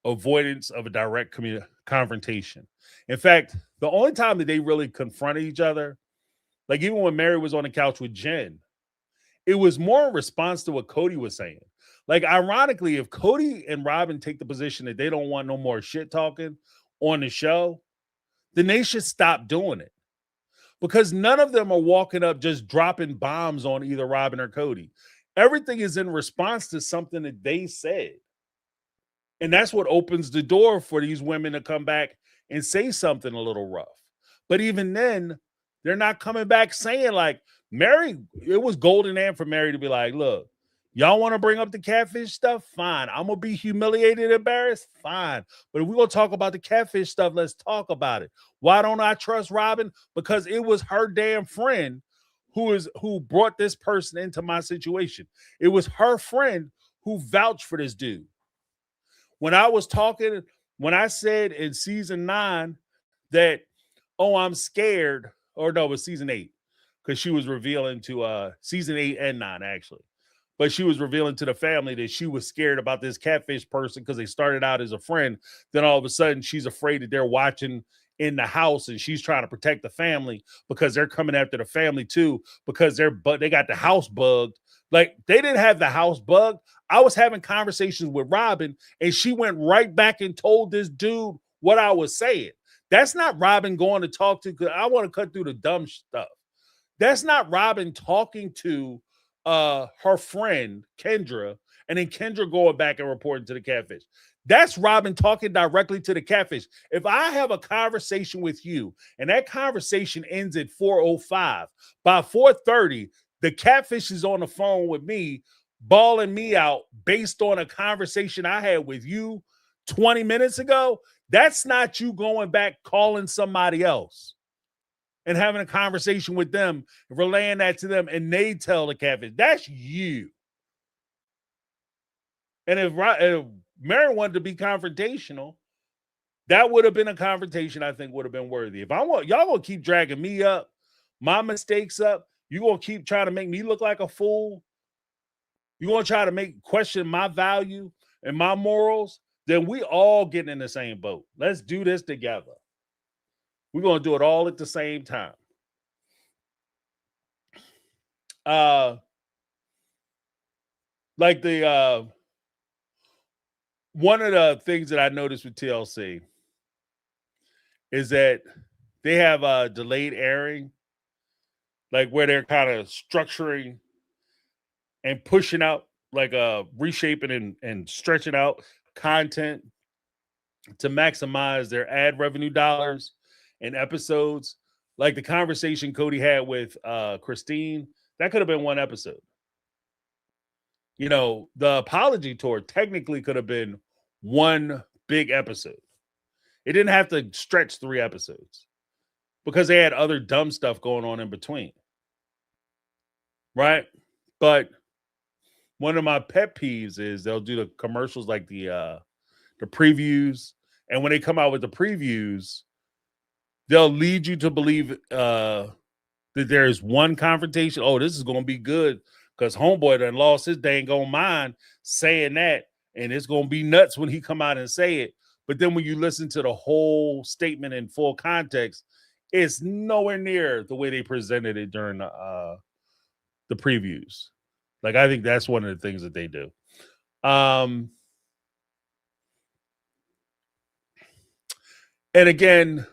avoidance of a direct confrontation. In fact, the only time that they really confronted each other, like even when Mary was on the couch with Jen, it was more in response to what Cody was saying. Like, ironically, if Cody and Robin take the position that they don't want no more shit talking on the show, then they should stop doing it. Because none of them are walking up just dropping bombs on either Robin or Cody. Everything is in response to something that they said. And that's what opens the door for these women to come back and say something a little rough. But even then, they're not coming back saying like, Mary, it was golden and for Mary to be like, look, y'all want to bring up the catfish stuff? Fine. I'm going to be humiliated, embarrassed? Fine. But if we're going to talk about the catfish stuff, let's talk about it. Why don't I trust Robin? Because it was her damn friend who brought this person into my situation. It was her friend who vouched for this dude. When I said in season 9 that, oh, I'm scared, or no, it was season 8, because she was revealing to season 8 and 9, actually. But she was revealing to the family that she was scared about this catfish person because they started out as a friend. Then all of a sudden, she's afraid that they're watching in the house and she's trying to protect the family because they're coming after the family too, because they got the house bugged. Like, they didn't have the house bugged. I was having conversations with Robin and she went right back and told this dude what I was saying. That's not Robin going to talk to, because I want to cut through the dumb stuff. That's not Robin talking to her friend Kendra and then Kendra going back and reporting to the catfish. That's Robin talking directly to the catfish. If I have a conversation with you and that conversation ends at 4:05, by 4:30, the catfish is on the phone with me, balling me out based on a conversation I had with you 20 minutes ago. That's not you going back calling somebody else and having a conversation with them, relaying that to them, and they tell the catfish. That's you. And if Mary wanted to be confrontational, that would have been a confrontation I think would have been worthy. If I want y'all gonna keep dragging me up, my mistakes up, you gonna keep trying to make me look like a fool, you gonna try to make question my value and my morals, then we all getting in the same boat. Let's do this together. We're gonna do it all at the same time. Like the one of the things that I noticed with TLC is that they have a delayed airing, like where they're kind of structuring and pushing out, like reshaping and stretching out content to maximize their ad revenue dollars and episodes. Like the conversation Cody had with Christine, that could have been one episode. You know, the apology tour technically could have been one big episode. It didn't have to stretch 3 episodes because they had other dumb stuff going on in between. Right? But one of my pet peeves is they'll do the commercials like the previews. And when they come out with the previews, they'll lead you to believe that there is one confrontation. Oh, this is going to be good because homeboy done lost his dang on mind saying that. And it's going to be nuts when he come out and say it. But then when you listen to the whole statement in full context, it's nowhere near the way they presented it during the previews. Like, I think that's one of the things that they do. And again,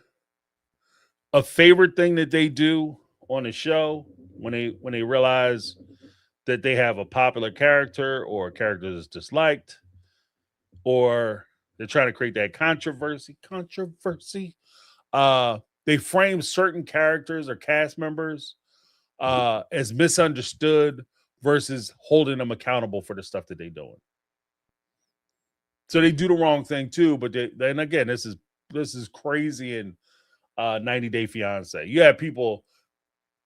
a favorite thing that they do on the show when they realize that they have a popular character or a character that's disliked, or they're trying to create that controversy. They frame certain characters or cast members as misunderstood versus holding them accountable for the stuff that they're doing. So they do the wrong thing too, but then again, this is crazy in 90 Day Fiance. You have people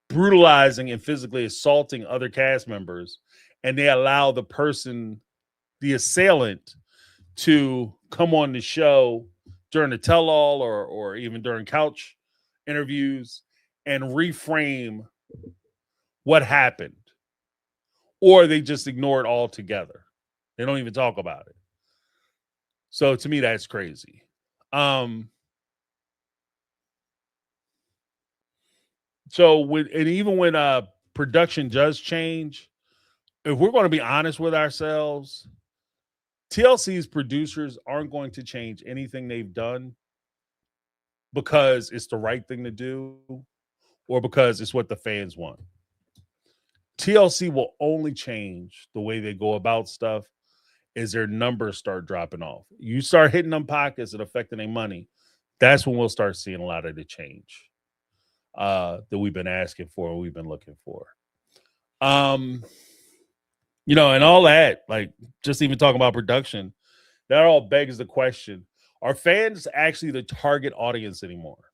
brutalizing and physically assaulting other cast members, and they allow the assailant, to come on the show during the tell-all or even during couch interviews and reframe what happened, or they just ignore it altogether. They don't even talk about it. So to me, that's crazy. So even when production does change, if we're going to be honest with ourselves, TLC's producers aren't going to change anything they've done because it's the right thing to do or because it's what the fans want. TLC will only change the way they go about stuff as their numbers start dropping off. You start hitting them pockets and affecting their money, that's when we'll start seeing a lot of the change that we've been asking for and we've been looking for. You know, and all that, like just even talking about production, that all begs the question, are fans actually the target audience anymore?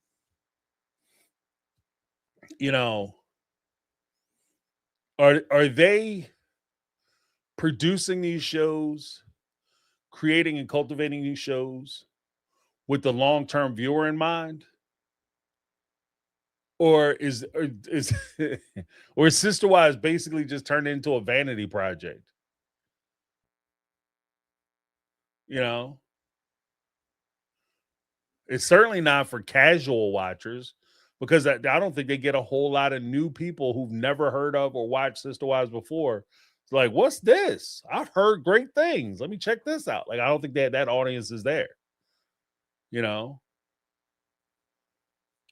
You know, are they producing these shows, creating and cultivating these shows with the long-term viewer in mind? Or is or Sister Wives basically just turned into a vanity project? You know, it's certainly not for casual watchers because I don't think they get a whole lot of new people who've never heard of or watched Sister Wives before. It's like, what's this? I've heard great things. Let me check this out. Like, I don't think that audience is there, you know?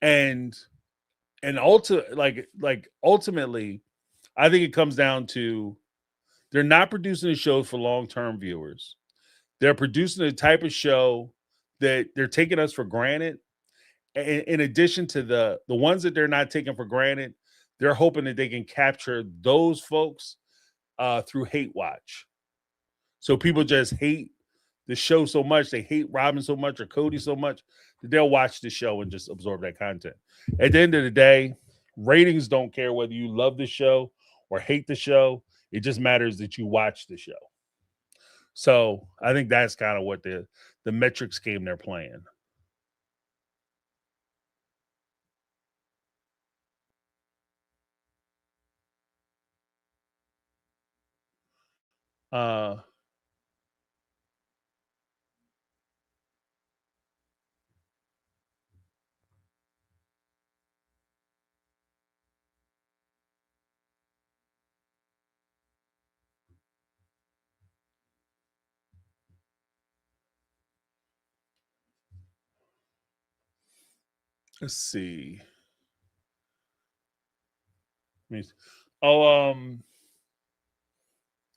And ultimately, I think it comes down to They're not producing a show for long-term viewers. They're producing a type of show that they're taking us for granted. In addition to the ones that they're not taking for granted, they're hoping that they can capture those folks through hate watch. So people just hate the show so much, they hate Robin so much or Cody so much that they'll watch the show and just absorb that content. At the end of the day, ratings don't care whether you love the show or hate the show. It just matters that you watch the show. So I think that's kind of what the metrics game they're playing. Uh let's see. Oh,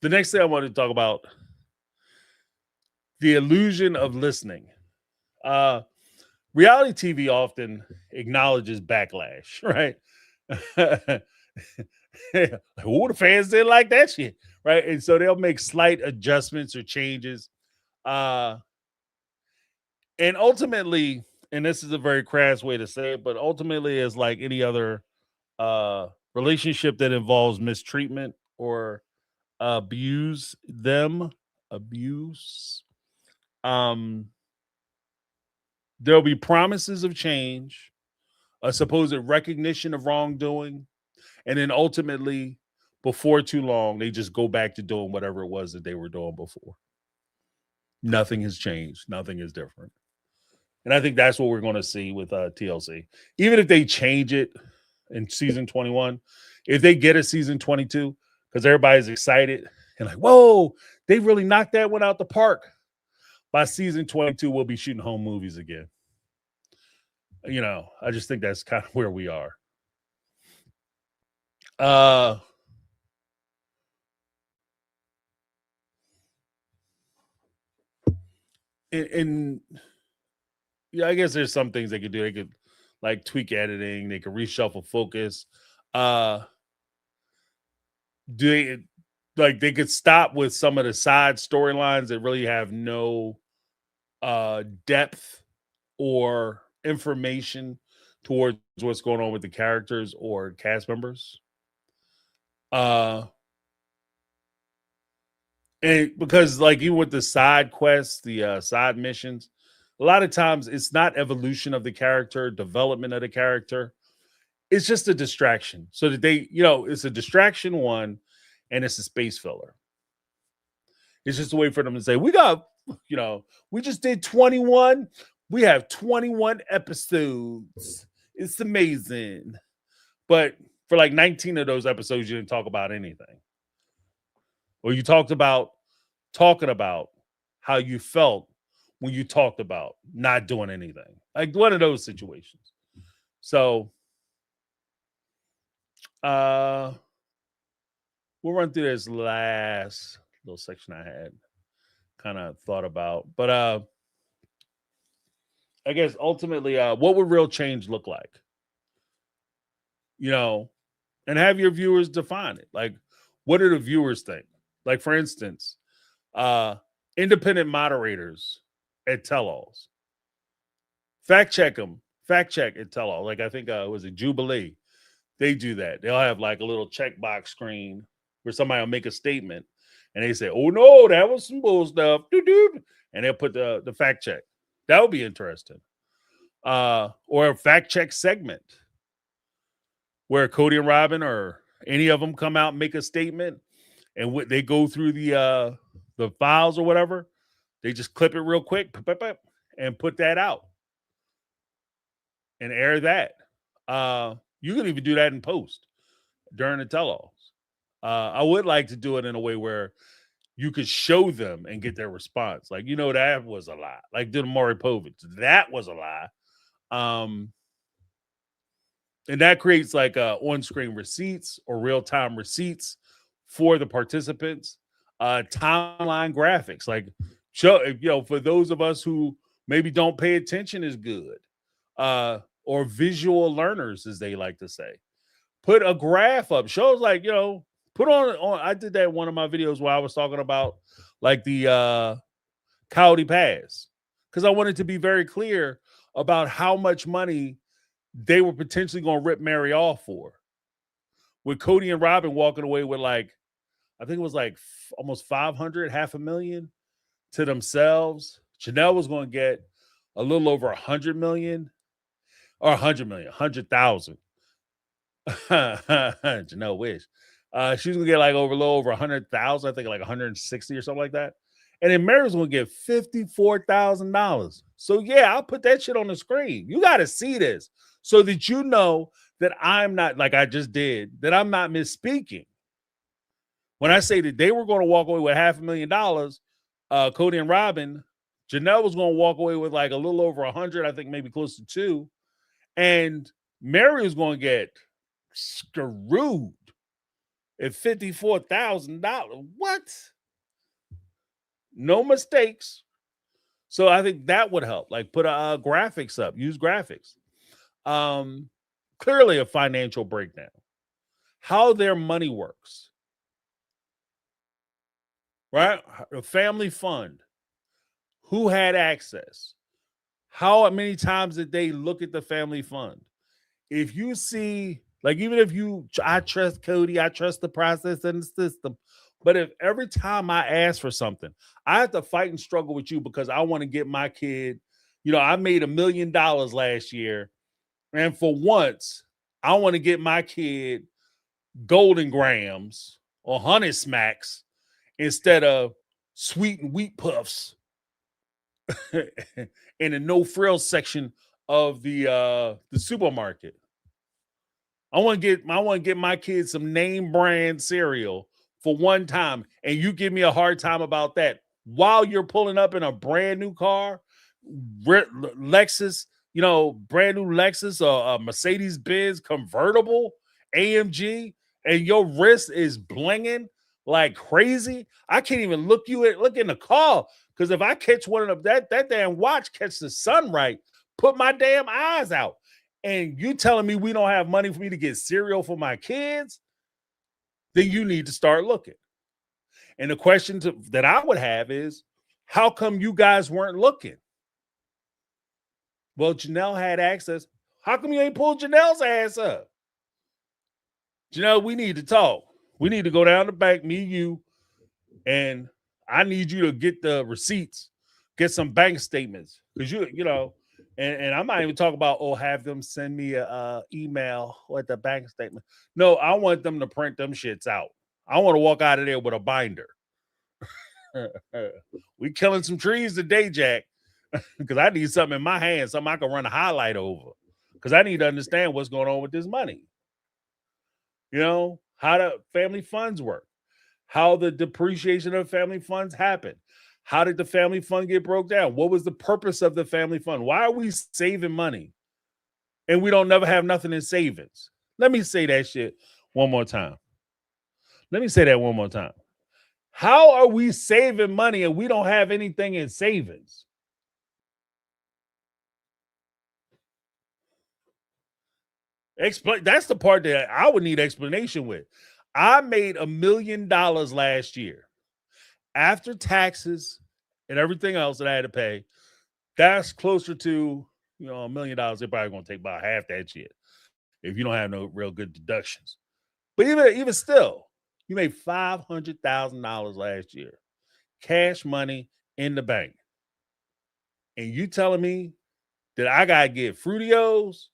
the next thing I wanted to talk about, the illusion of listening. Uh Reality TV often acknowledges backlash, right? Who the fans didn't like that shit, right? And so they'll make slight adjustments or changes. Uh and ultimately, and this is a very crass way to say it, but ultimately it's like any other relationship that involves mistreatment or abuse. Um there'll be promises of change, a supposed recognition of wrongdoing, and then ultimately, before too long, they just go back to doing whatever it was that they were doing before. Nothing has changed. Nothing is different. And I think that's what we're going to see with TLC. Even if they change it in season 21, if they get a season 22, because everybody's excited and like, whoa, they really knocked that one out the park. By season 22, we'll be shooting home movies again. You know, I just think that's kind of where we are. Uh and yeah, I guess there's some things they could do. They could like tweak editing, they could reshuffle focus. Uh do they like they could stop with some of the side storylines that really have no depth or information towards what's going on with the characters or cast members. Uh and because like even with the side quests, the side missions, a lot of times it's not evolution of the character, development of the character. It's just a distraction. So that they, it's a distraction one, and it's a space filler. It's just a way for them to say, we just did 21. We have 21 episodes. It's amazing. But for like 19 of those episodes, you didn't talk about anything. Or you talked about talking about how you felt when you talked about not doing anything. Like one of those situations. So we'll run through this last little section I had kind of thought about. But I guess ultimately, what would real change look like? And have your viewers define it. Like, what do the viewers think? Like, for instance, independent moderators at tell-alls. Fact check them. Fact check at tell-all. Like, I think was it Jubilee? They do that. They'll have like a little checkbox screen where somebody will make a statement and they say, "Oh no, that was some bull stuff." Doo-doo. And they'll put the fact check. That would be interesting. Or a fact check segment where Cody and Robin or any of them come out and make a statement, and they go through the files or whatever. They just clip it real quick and put that out and air that. You can even do that in post during the tell-alls. I would like to do it in a way where you could show them and get their response. Like, that was a lie. Like, did Maury Povich. That was a lie. And that creates like on-screen receipts or real-time receipts for the participants. timeline graphics, like show, for those of us who maybe don't pay attention as good, or visual learners, as they like to say. Put a graph up. Shows like, put on. I did that in one of my videos where I was talking about like the Coyote Pass, because I wanted to be very clear about how much money they were potentially going to rip Mary off for. With Cody and Robin walking away with like, I think it was like almost 500, half a million to themselves. Janelle was going to get a little over 100 million, or 100 million, 100,000. Janelle wish. She was gonna get like a little over 100,000, I think like 160 or something like that. And then Mary was gonna get $54,000. So yeah, I'll put that shit on the screen. You got to see this so that you know that I'm not, like I just did, that I'm not misspeaking. When I say that they were going to walk away with $500,000, Cody and Robin, Janelle was going to walk away with like a little over 100, I think maybe close to 2, and Mary was going to get screwed at $54,000. What? No mistakes. So I think that would help. Like put graphics up, use graphics. Clearly a financial breakdown, how their money works, right? A family fund, who had access, how many times did they look at the family fund? If you see, like, even if I trust Cody, I trust the process and the system. But if every time I ask for something, I have to fight and struggle with you because I want to get my kid, I made $1 million last year. And for once, I want to get my kid Golden Grams or Honey Smacks instead of sweet and wheat puffs in the no frills section of the supermarket. I want to get my kids some name brand cereal for one time, and you give me a hard time about that while you're pulling up in a brand new car, Lexus, brand new Lexus or a Mercedes Benz convertible AMG, and your wrist is blinging like crazy. I can't even look in the car, because if I catch one of them, that damn watch catch the sun right, put my damn eyes out. And you telling me we don't have money for me to get cereal for my kids, then you need to start looking. And the question that I would have is, how come you guys weren't looking? Well, Janelle had access. How come you ain't pulled Janelle's ass up? Janelle, we need to talk. We need to go down the bank, me, you, and I need you to get the receipts, get some bank statements. Because and I'm not even talking about, have them send me a email with the bank statement. No, I want them to print them shits out. I want to walk out of there with a binder. We killing some trees today, Jack, because I need something in my hand, something I can run a highlight over, because I need to understand what's going on with this money. How the family funds work, how the depreciation of family funds happen. How did the family fund get broke down? What was the purpose of the family fund? Why are we saving money and we don't never have nothing in savings? Let me say that shit one more time. Let me say that one more time. How are we saving money and we don't have anything in savings? Explain. That's the part that I would need explanation with. I made $1 million last year. After taxes and everything else that I had to pay, that's closer to, $1 million. They're probably going to take about half that shit if you don't have no real good deductions. But even still, you made $500,000 last year, cash money in the bank, and you telling me that I gotta get Fruitios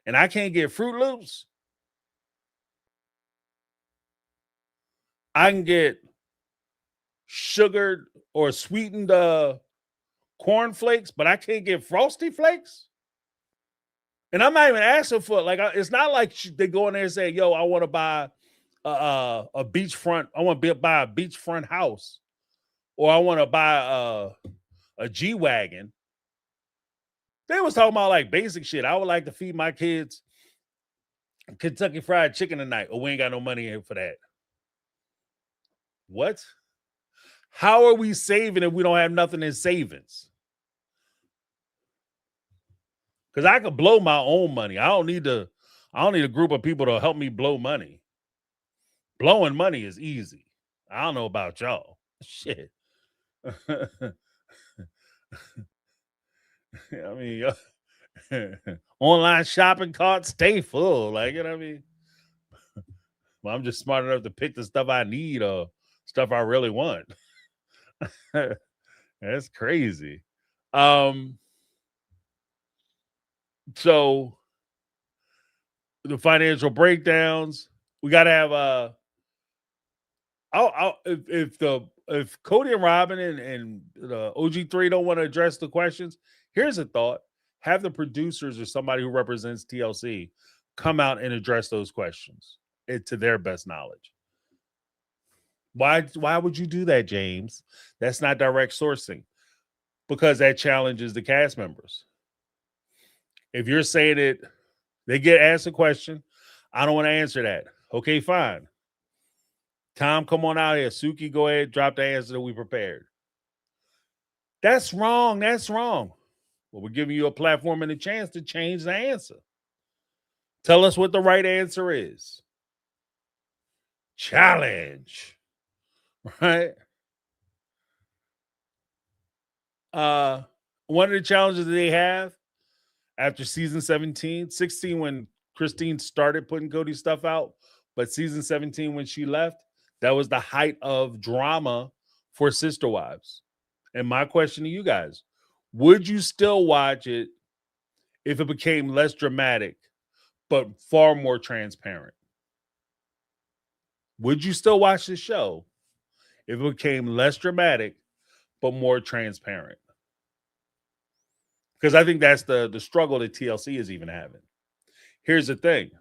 and I can't get Fruit Loops? I can get sugared or sweetened corn flakes, but I can't get Frosty Flakes. And I'm not even asking for it. Like, it's not like they go in there and say, "Yo, I want to buy a beachfront. I want to buy a beachfront house, or I want to buy a G wagon." They was talking about like basic shit. I would like to feed my kids Kentucky Fried Chicken tonight, or we ain't got no money in for that. What? How are we saving if we don't have nothing in savings? Because I could blow my own money. I don't need a group of people to help me blow money. Blowing money is easy. I don't know about y'all. Shit. I mean, online shopping carts stay full. Like, you know what I mean? Well, I'm just smart enough to pick the stuff I need or stuff I really want. That's crazy. So the financial breakdowns, we got to have if Cody and Robin and the OG3 don't want to address the questions, here's a thought: have the producers or somebody who represents TLC come out and address those questions to their best knowledge. Why would you do that, James? That's not direct sourcing, because that challenges the cast members. If you're saying it, they get asked a question, I don't want to answer that. Okay, fine. Tom, come on out here. Suki, go ahead, drop the answer that we prepared. That's wrong. That's wrong. Well, we're giving you a platform and a chance to change the answer. Tell us what the right answer is. Challenge. Right? One of the challenges that they have after season 17, 16 when Christine started putting Cody's stuff out, but season 17 when she left, that was the height of drama for Sister Wives. And my question to you guys, would you still watch it if it became less dramatic, but far more transparent? Would you still watch the show if it became less dramatic, but more transparent? Because I think that's the struggle that TLC is even having. Here's the thing.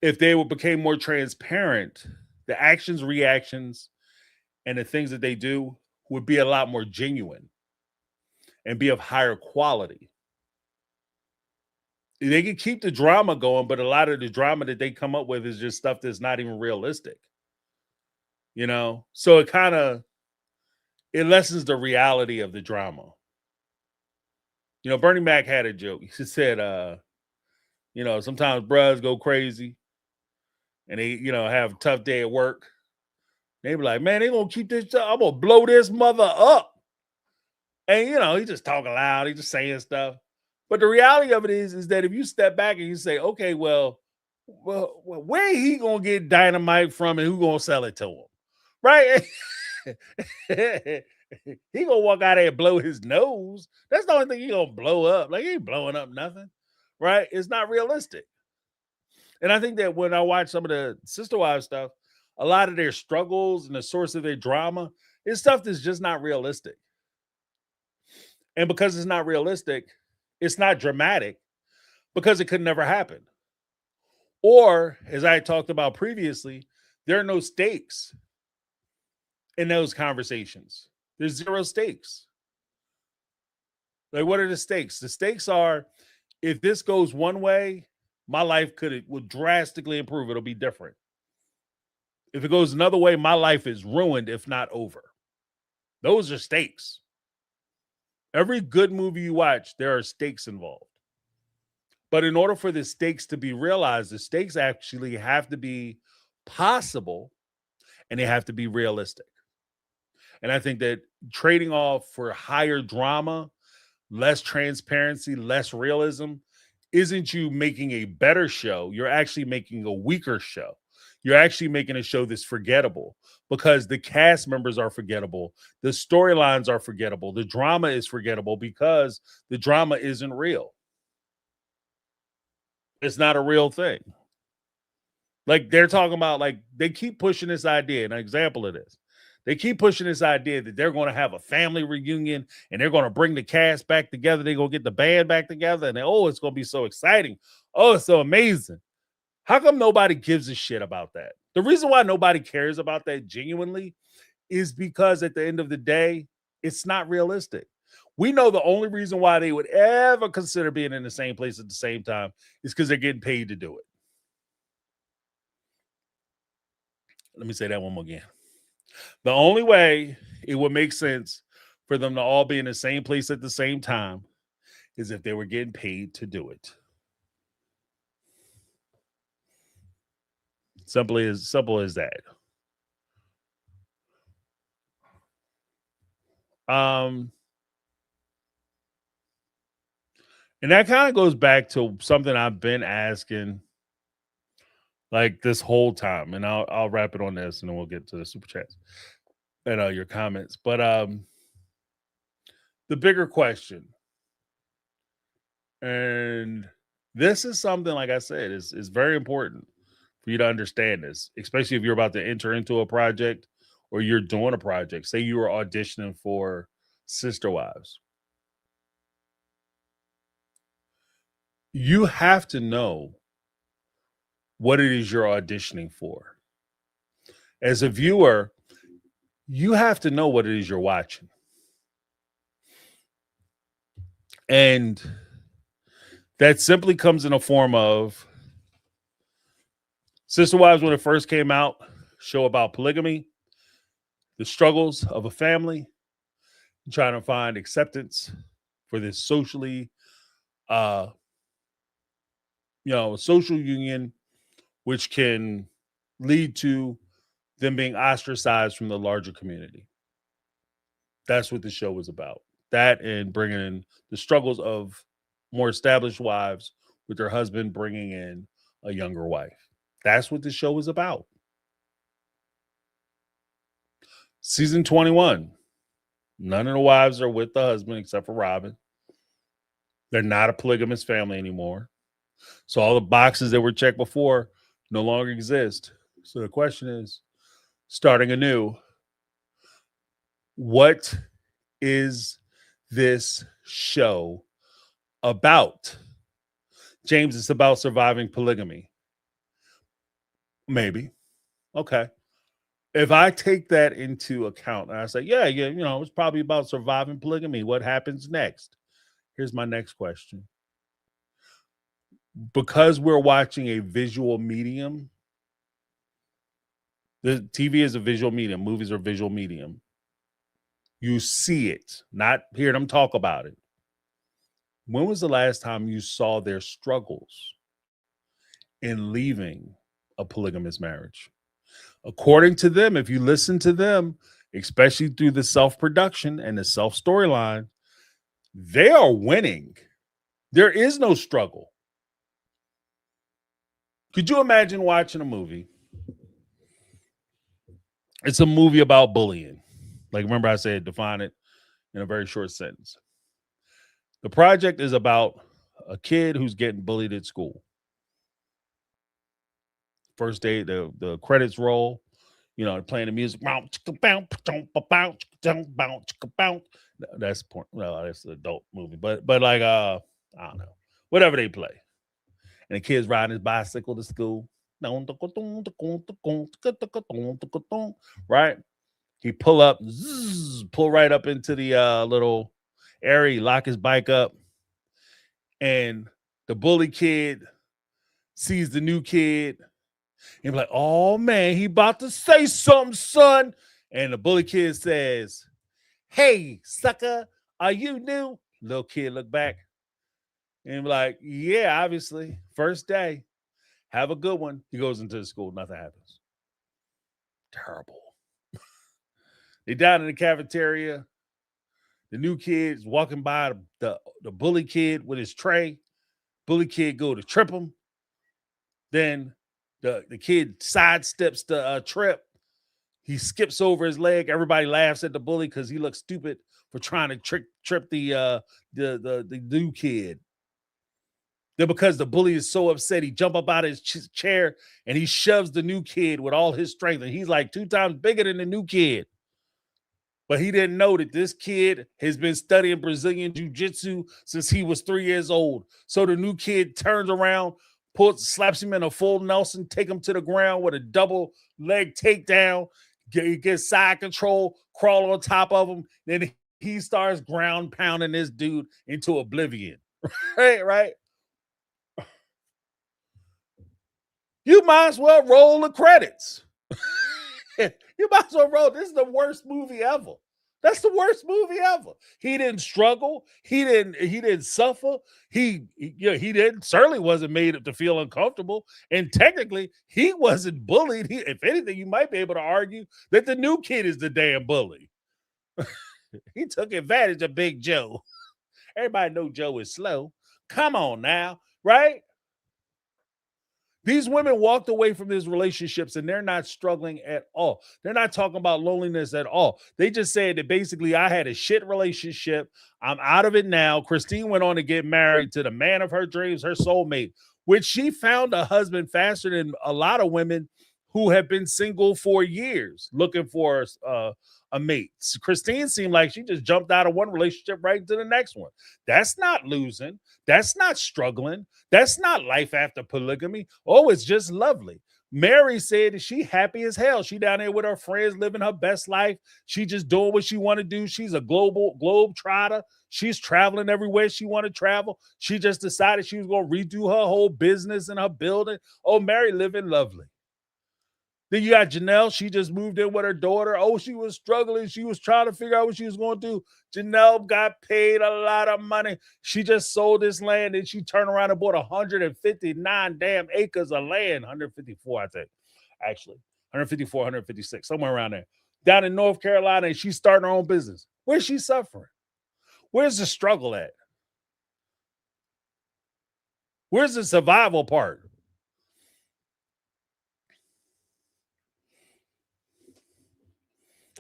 If they became more transparent, the actions, reactions, and the things that they do would be a lot more genuine and be of higher quality. They can keep the drama going, but a lot of the drama that they come up with is just stuff that's not even realistic. You know? So it lessens the reality of the drama. You know, Bernie Mac had a joke. He said, sometimes bros go crazy and they, have a tough day at work. They be like, man, they gonna keep this, I'm gonna blow this mother up. And, he's just talking loud. He's just saying stuff. But the reality of it is that if you step back and you say, okay, well, where he gonna get dynamite from and who gonna sell it to him? Right? He gonna walk out there and blow his nose. That's the only thing he gonna blow up. Like, he ain't blowing up nothing. Right? It's not realistic. And I think that when I watch some of the Sister Wives stuff, a lot of their struggles and the source of their drama is stuff that's just not realistic. And because it's not realistic, it's not dramatic because it could never happen. Or, as I talked about previously, there are no stakes in those conversations. There's zero stakes. Like, what are the stakes? The stakes are, if this goes one way, my life would drastically improve. It'll be different. If it goes another way, my life is ruined, if not over. Those are stakes. Every good movie you watch, there are stakes involved. But in order for the stakes to be realized, the stakes actually have to be possible and they have to be realistic. And I think that trading off for higher drama, less transparency, less realism, isn't you making a better show. You're actually making a weaker show. You're actually making a show that's forgettable because the cast members are forgettable. The storylines are forgettable. The drama is forgettable because the drama isn't real. It's not a real thing. Like, they're talking about, like, they keep pushing this idea. An example of this. They keep pushing this idea that they're going to have a family reunion and they're going to bring the cast back together. They're going to get the band back together. And it's going to be so exciting. Oh, it's so amazing. How come nobody gives a shit about that? The reason why nobody cares about that genuinely is because at the end of the day, it's not realistic. We know the only reason why they would ever consider being in the same place at the same time is because they're getting paid to do it. Let me say that one more again. The only way it would make sense for them to all be in the same place at the same time is if they were getting paid to do it. Simple as that. Um, and that kind of goes back to something I've been asking like this whole time, and I'll wrap it on this, and then we'll get to the super chats and your comments. But the bigger question, and this is something, like I said, is very important for you to understand this, especially if you're about to enter into a project or you're doing a project. Say you were auditioning for Sister Wives. You have to know what it is you're auditioning for. As a viewer, you have to know what it is you're watching. And that simply comes in a form of Sister Wives, when it first came out, show about polygamy, the struggles of a family, trying to find acceptance for this socially, social union, which can lead to them being ostracized from the larger community. That's what the show was about. That and bringing in the struggles of more established wives with their husband bringing in a younger wife. That's what the show is about. Season 21. None of the wives are with the husband except for Robin. They're not a polygamous family anymore. So all the boxes that were checked before no longer exist. So the question is, starting anew, what is this show about? James, it's about surviving polygamy. Maybe. Okay. If I take that into account and I say, yeah, it's probably about surviving polygamy. What happens next? Here's my next question. Because we're watching a visual medium, the TV is a visual medium, movies are visual medium. You see it, not hear them talk about it. When was the last time you saw their struggles in leaving a polygamous marriage? According to them, if you listen to them, especially through the self-production and the self-storyline, they are winning. There is no struggle. Could you imagine watching a movie? It's a movie about bullying. Like, remember I said, define it in a very short sentence. The project is about a kid who's getting bullied at school. First day, the credits roll. Playing the music. That's porn. No, that's an adult movie. But like I don't know. Whatever they play. And the kid's riding his bicycle to school. Right? He pull right up into the little area, lock his bike up. And the bully kid sees the new kid. And be like, oh man, he about to say something, son. And the bully kid says, hey, sucker, are you new? Little kid look back and be like, yeah, obviously. First day. Have a good one. He goes into the school. Nothing happens. Terrible. They down in the cafeteria. The new kid's walking by the bully kid with his tray. Bully kid go to trip him. Then the kid sidesteps the trip. He skips over his leg. Everybody laughs at the bully because he looks stupid for trying to trip the new kid. Then because the bully is so upset, he jump up out of his chair and he shoves the new kid with all his strength. And he's like 2 times bigger than the new kid. But he didn't know that this kid has been studying Brazilian jiu-jitsu since he was 3 years old. So the new kid turns around, slaps him in a full Nelson, take him to the ground with a double leg takedown, gets side control, crawl on top of him. Then he starts ground pounding this dude into oblivion. Right? You might as well roll the credits. You might as well roll. This is the worst movie ever. That's the worst movie ever. He didn't struggle. He didn't suffer. He didn't certainly wasn't made to feel uncomfortable. And technically, he wasn't bullied. If anything, you might be able to argue that the new kid is the damn bully. He took advantage of Big Joe. Everybody know Joe is slow. Come on now, right? These women walked away from these relationships and they're not struggling at all. They're not talking about loneliness at all. They just said that basically, I had a shit relationship. I'm out of it now. Christine went on to get married to the man of her dreams, her soulmate, which she found a husband faster than a lot of women who have been single for years looking for a mate. Christine seemed like she just jumped out of one relationship right into the next one. That's not losing. That's not struggling. That's not life after polygamy. Oh, it's just lovely. Mary said that she happy as hell. She down there with her friends living her best life. She just doing what she want to do. She's a globe trotter. She's traveling everywhere she want to travel. She just decided she was going to redo her whole business and her building. Oh, Mary living lovely. Then you got Janelle. She just moved in with her daughter. Oh, she was struggling. She was trying to figure out what she was going to do. Janelle got paid a lot of money. She just sold this land and she turned around and bought 159 damn acres of land. 154, I think, actually. 154, 156, somewhere around there. Down in North Carolina, and she's starting her own business. Where's she suffering? Where's the struggle at? Where's the survival part?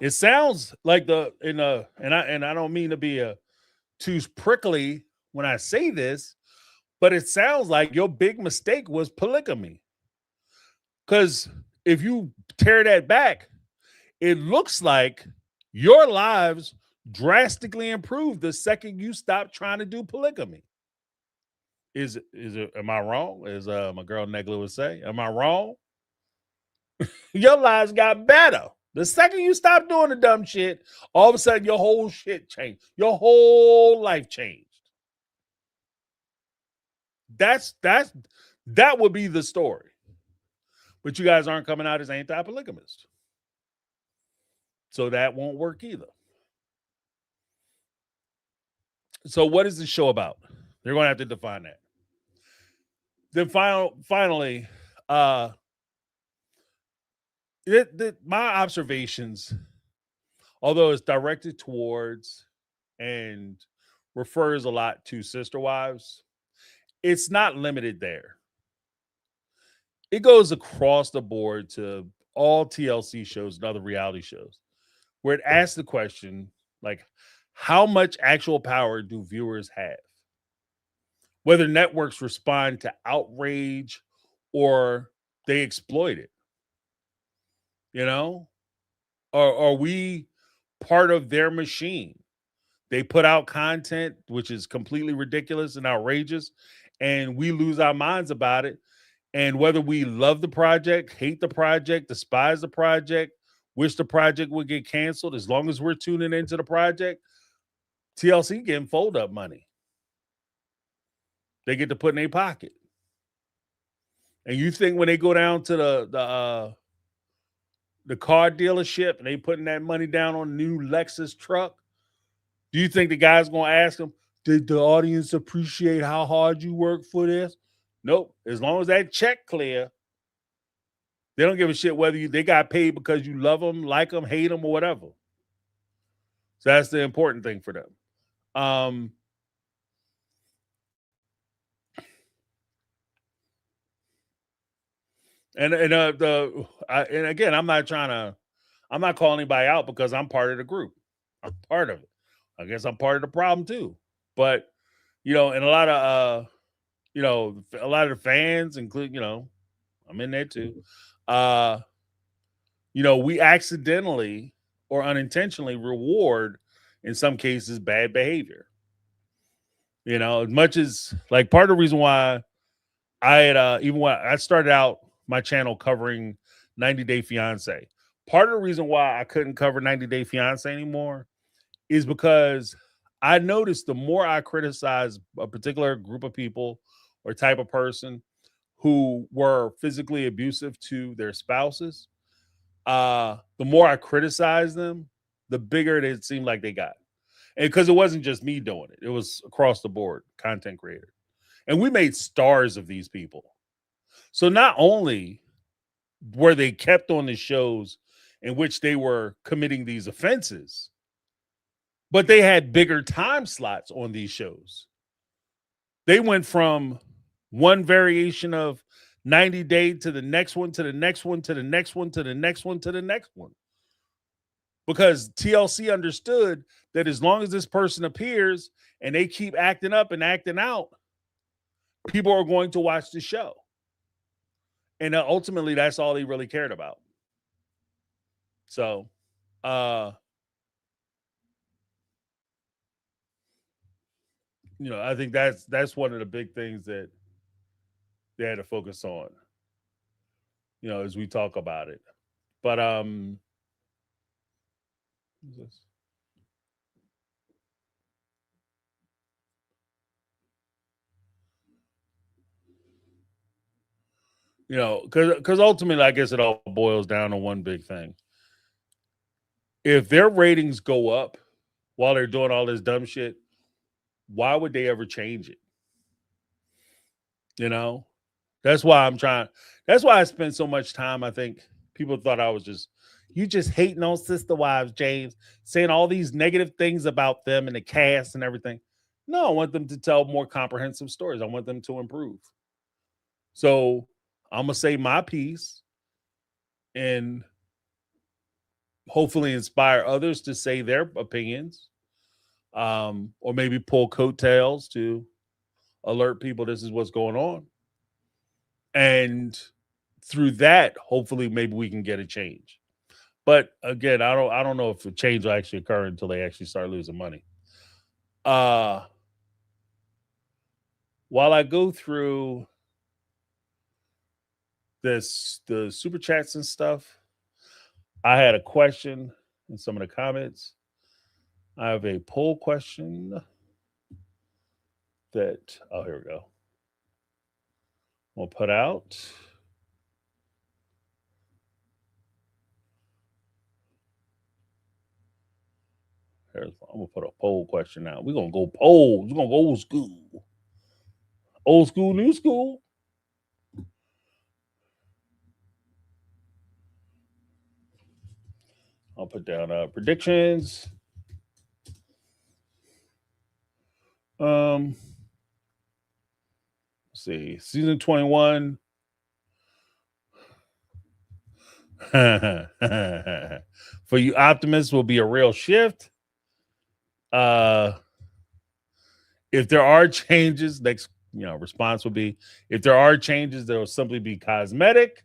It sounds like and I don't mean to be too prickly when I say this, but it sounds like your big mistake was polygamy. Because if you tear that back, it looks like your lives drastically improved the second you stop trying to do polygamy. Is it? Am I wrong? As my girl Negla would say, am I wrong? Your lives got better. The second you stop doing the dumb shit, all of a sudden your whole shit changed. Your whole life changed. That would be the story. But you guys aren't coming out as anti-polygamist. So that won't work either. So what is the show about? They're going to have to define that. Then finally, my observations, although it's directed towards and refers a lot to sister wives, it's not limited there. It goes across the board to all TLC shows and other reality shows where it asks the question, like, how much actual power do viewers have? Whether networks respond to outrage or they exploit it. You know? Or are we part of their machine? They put out content which is completely ridiculous and outrageous, and we lose our minds about it. And whether we love the project, hate the project, despise the project, wish the project would get canceled, as long as we're tuning into the project, TLC getting fold up money. They get to put in their pocket. And you think when they go down to the car dealership and they putting that money down on a new Lexus truck, do you think the guy's going to ask them, did the audience appreciate how hard you work for this? Nope. As long as that check clear, they don't give a shit whether they got paid because you love them, like them, hate them, or whatever. So that's the important thing for them. And again, I'm not calling anybody out because I'm part of the group. I'm part of it. I guess I'm part of the problem too. But and a lot of a lot of the fans, including I'm in there too. We accidentally or unintentionally reward, in some cases, bad behavior. As much as like part of the reason why I had even when I started out my channel covering 90 Day Fiance, part of the reason why I couldn't cover 90 Day Fiance anymore is because I noticed the more I criticize a particular group of people or type of person who were physically abusive to their spouses, the more I criticized them, the bigger it seemed like they got. And because it wasn't just me doing it, it was across the board, content creator. And we made stars of these people. So not only were they kept on the shows in which they were committing these offenses, but they had bigger time slots on these shows. They went from one variation of 90 Day to the next one, to the next one, to the next one, to the next one, to the next one. Because TLC understood that as long as this person appears and they keep acting up and acting out, people are going to watch the show. And ultimately, that's all they really cared about. So, I think that's one of the big things that they had to focus on, as we talk about it. But because ultimately, I guess it all boils down to one big thing. If their ratings go up while they're doing all this dumb shit, why would they ever change it? That's why that's why I spent so much time. I think people thought I was you just hating on Sister Wives, James, saying all these negative things about them and the cast and everything. No, I want them to tell more comprehensive stories. I want them to improve. So I'm gonna say my piece and hopefully inspire others to say their opinions, or maybe pull coattails to alert people this is what's going on. And through that, hopefully, maybe we can get a change. But again, I don't know if a change will actually occur until they actually start losing money. While I go through the super chats and stuff, I had a question in some of the comments. I have a poll question here we go. We'll put out. I'm gonna put a poll question out. We're gonna go polls. We're gonna go old school. Old school, new school. I'll put down predictions. Let's see. Season 21. For you optimists, will be a real shift. If there are changes, next response will be, if there are changes, there will simply be cosmetic.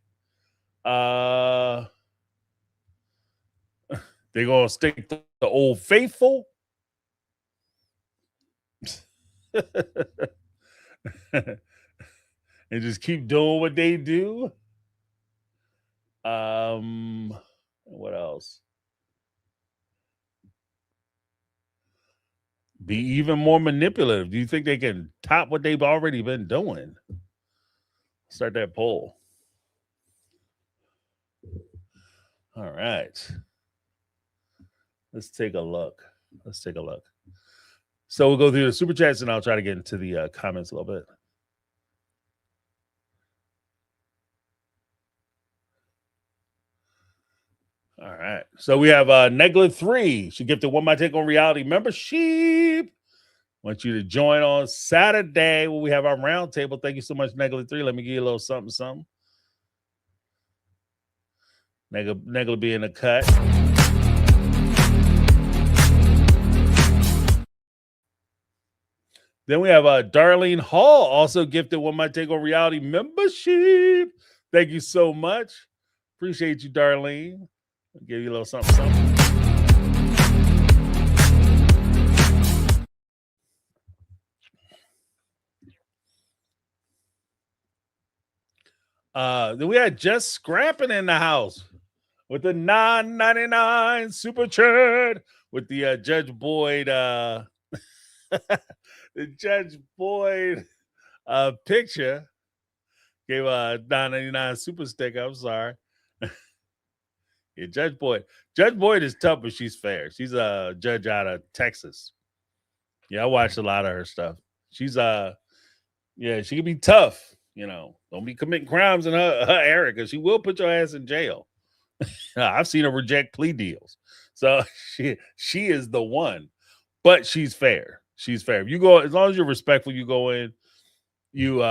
They're gonna stick to the old faithful. And just keep doing what they do. What else? Be even more manipulative. Do you think they can top what they've already been doing? Start that poll. All right. Let's take a look. So we'll go through the super chats and I'll try to get into the comments a little bit. All right. So we have Negla3. She gifted One My Take on Reality membership. Want you to join on Saturday when we have our roundtable. Thank you so much, Negla3. Let me give you a little something. Negla be in the cut. Then we have Darlene Hall also gifted One My Take on Reality membership. Thank you so much. Appreciate you, Darlene. I'll give you a little something. Then we had Just Scrapping in the house with the $9.99 super chat with the Judge Boyd the Judge Boyd picture. Gave a $9.99 super sticker. I'm sorry. Yeah, Judge Boyd is tough, but she's fair. She's a judge out of Texas. Yeah, I watched a lot of her stuff. She's yeah, she can be tough. Don't be committing crimes in her area because she will put your ass in jail. I've seen her reject plea deals. So she is the one, but she's fair. She's fair. If you go, as long as you're respectful, you go in, you're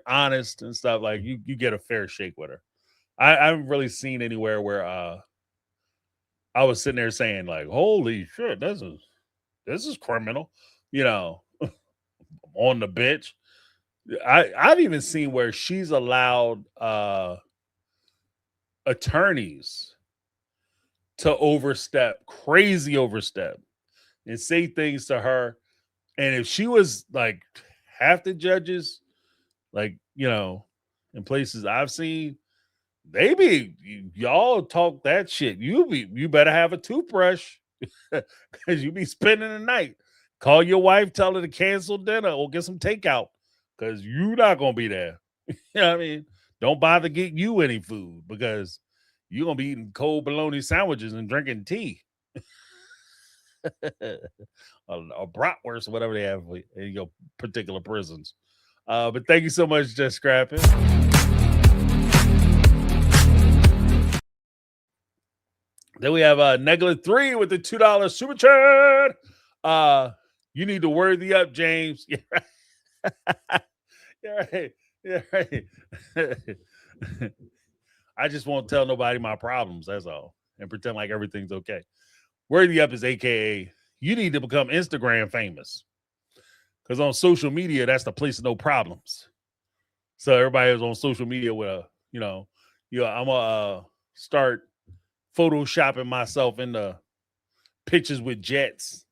honest and stuff, like you get a fair shake with her. I haven't really seen anywhere where I was sitting there saying like, holy shit, this is criminal, you know, on the bench. I've even seen where she's allowed attorneys to crazy overstep, and say things to her. And if she was like half the judges, like, in places I've seen, y'all talk that shit. You better have a toothbrush because you be spending the night. Call your wife, tell her to cancel dinner or get some takeout because you're not gonna be there. You know what I mean? Don't bother getting you any food because you're gonna be eating cold bologna sandwiches and drinking tea. or bratwurst, whatever they have in your particular prisons. But thank you so much, Just Scrapping. Then we have Neglet 3 with the $2 super chat. You need to worthy up, James. Yeah, right. Yeah, right. I just won't tell nobody my problems, that's all, and pretend like everything's okay. Worthy up is AKA you need to become Instagram famous. Because on social media, that's the place of no problems. So everybody is on social media with I'm gonna start photoshopping myself into pictures with jets.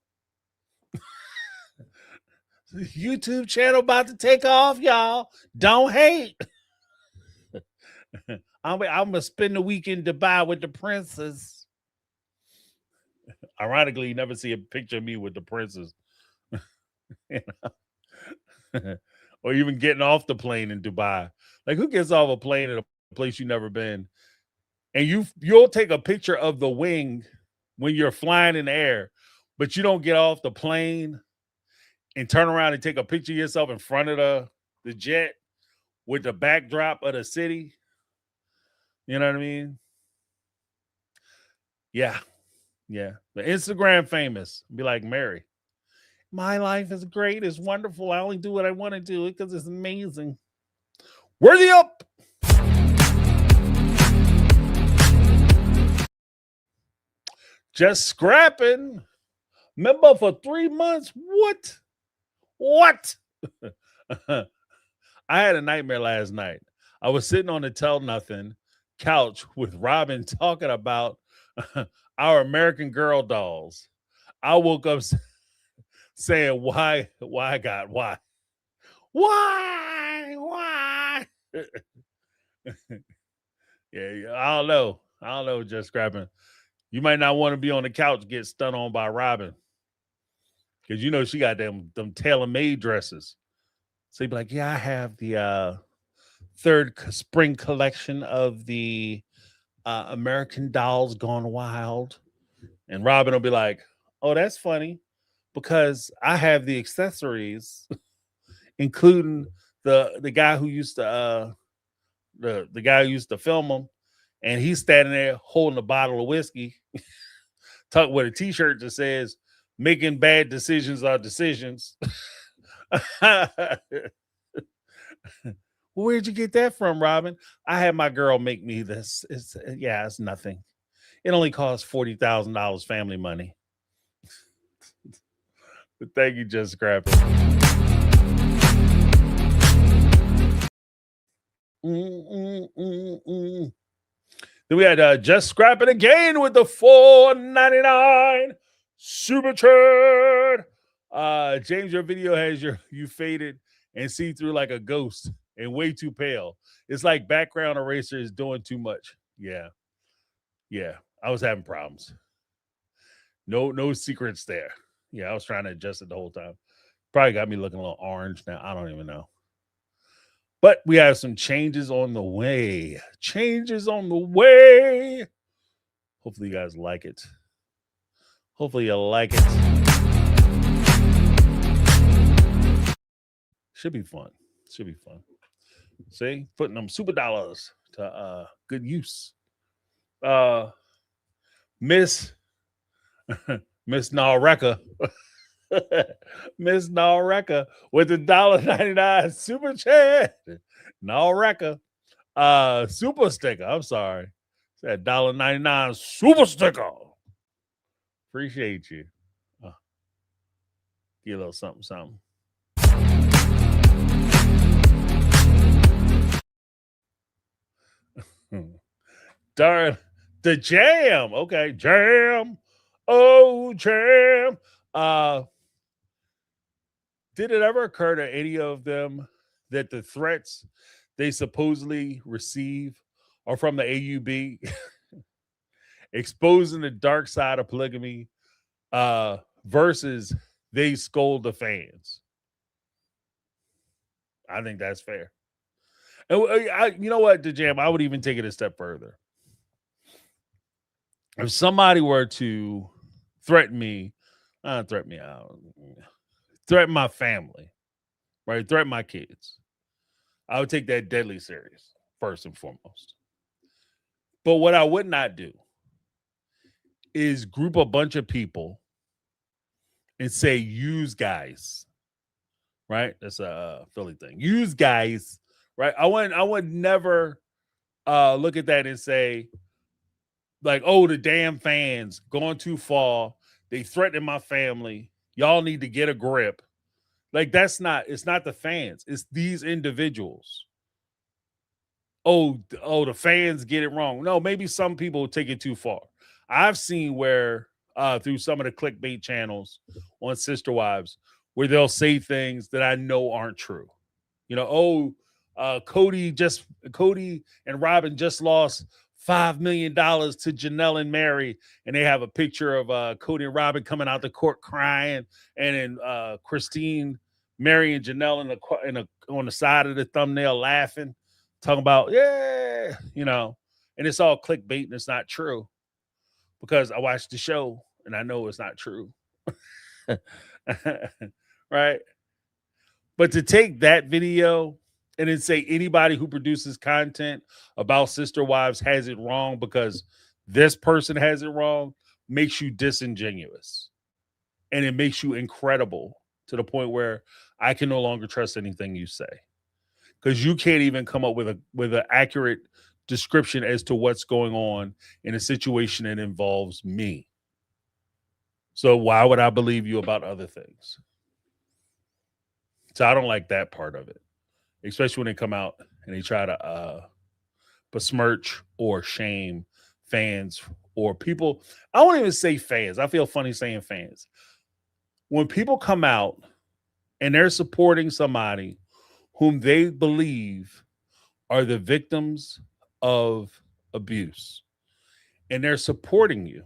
YouTube channel about to take off, y'all. Don't hate. I'm gonna spend the week in Dubai with the princess. Ironically, you never see a picture of me with the princess. Or even getting off the plane in Dubai. Like, who gets off a plane at a place you've never been? And you'll take a picture of the wing when you're flying in the air, but you don't get off the plane and turn around and take a picture of yourself in front of the jet with the backdrop of the city. You know what I mean? Yeah. Yeah. The Instagram famous. Be like Mary. My life is great. It's wonderful. I only do what I want to do because it's amazing. Worthy up. Just scrapping. Member for 3 months. What? I had a nightmare last night. I was sitting on the Tell Nothing couch with Robin talking about our American Girl dolls. I woke up saying, why? Yeah, I don't know, Just scrapping. You might not want to be on the couch, get stunned on by Robin. Because she got them tailor-made dresses. So you'd be like, yeah, I have the third spring collection of the American Dolls Gone Wild. And Robin will be like, oh, that's funny because I have the accessories, including the guy who used to the guy who used to film them, and he's standing there holding a bottle of whiskey, talking with a T-shirt that says "Making bad decisions are decisions." Where'd you get that from, Robin? I had my girl make me this. It's nothing. It only costs $40,000 family money. But thank you, Just Scrapping. Then we had Just Scrapping again with the $4.99 super chat. James, your video has you faded and see through like a ghost and way too pale. It's like background eraser is doing too much. Yeah. I was having problems. No secrets there. Yeah, I was trying to adjust it the whole time. Probably got me looking a little orange now. I don't even know. But we have some changes on the way. Hopefully you guys like it. Hopefully you like it. Should be fun. Should be fun. See, putting them super dollars to good use. Miss Miss Nalreka. Miss Nalreka with the $1.99 super chat. Nalreka. Super sticker. I'm sorry. That $1.99 super sticker. Appreciate you. Get a little something, something. Darn the jam. Okay, jam. Oh, jam. Did it ever occur to any of them that the threats they supposedly receive are from the AUB, exposing the dark side of polygamy, versus they scold the fans? I think that's fair. And you know what, the jam, I would even take it a step further. If somebody were to threaten me, threaten my family, right? Threaten my kids, I would take that deadly serious, first and foremost. But what I would not do is group a bunch of people and say, use guys, right? That's a Philly thing. Use guys, right? I would never look at that and say, like, oh, the damn fans going too far. They threatening my family. Y'all need to get a grip. Like, it's not the fans. It's these individuals. Oh, the fans get it wrong. No, maybe some people take it too far. I've seen where through some of the clickbait channels on Sister Wives where they'll say things that I know aren't true. You know, Cody and Robin just lost $5 million to Janelle and Mary, and they have a picture of Cody and Robin coming out the court crying, and then Christine, Mary, and Janelle on the side of the thumbnail laughing, talking about, yeah, you know, and it's all clickbait and it's not true because I watched the show and I know it's not true. Right? But to take that video and then say anybody who produces content about Sister Wives has it wrong because this person has it wrong makes you disingenuous. And it makes you incredible to the point where I can no longer trust anything you say. Because you can't even come up with an accurate description as to what's going on in a situation that involves me. So why would I believe you about other things? So I don't like that part of it, especially when they come out and they try to besmirch or shame fans or people. I won't even say fans. I feel funny saying fans. When people come out and they're supporting somebody whom they believe are the victims of abuse, and they're supporting you,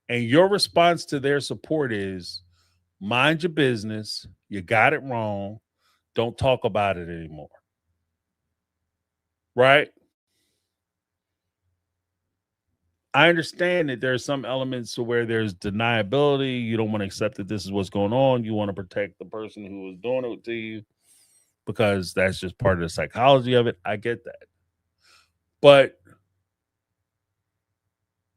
and your response to their support is, mind your business, you got it wrong, don't talk about it anymore. Right? I understand that there are some elements to where there's deniability. You don't want to accept that this is what's going on. You want to protect the person who is doing it to you because that's just part of the psychology of it. I get that. But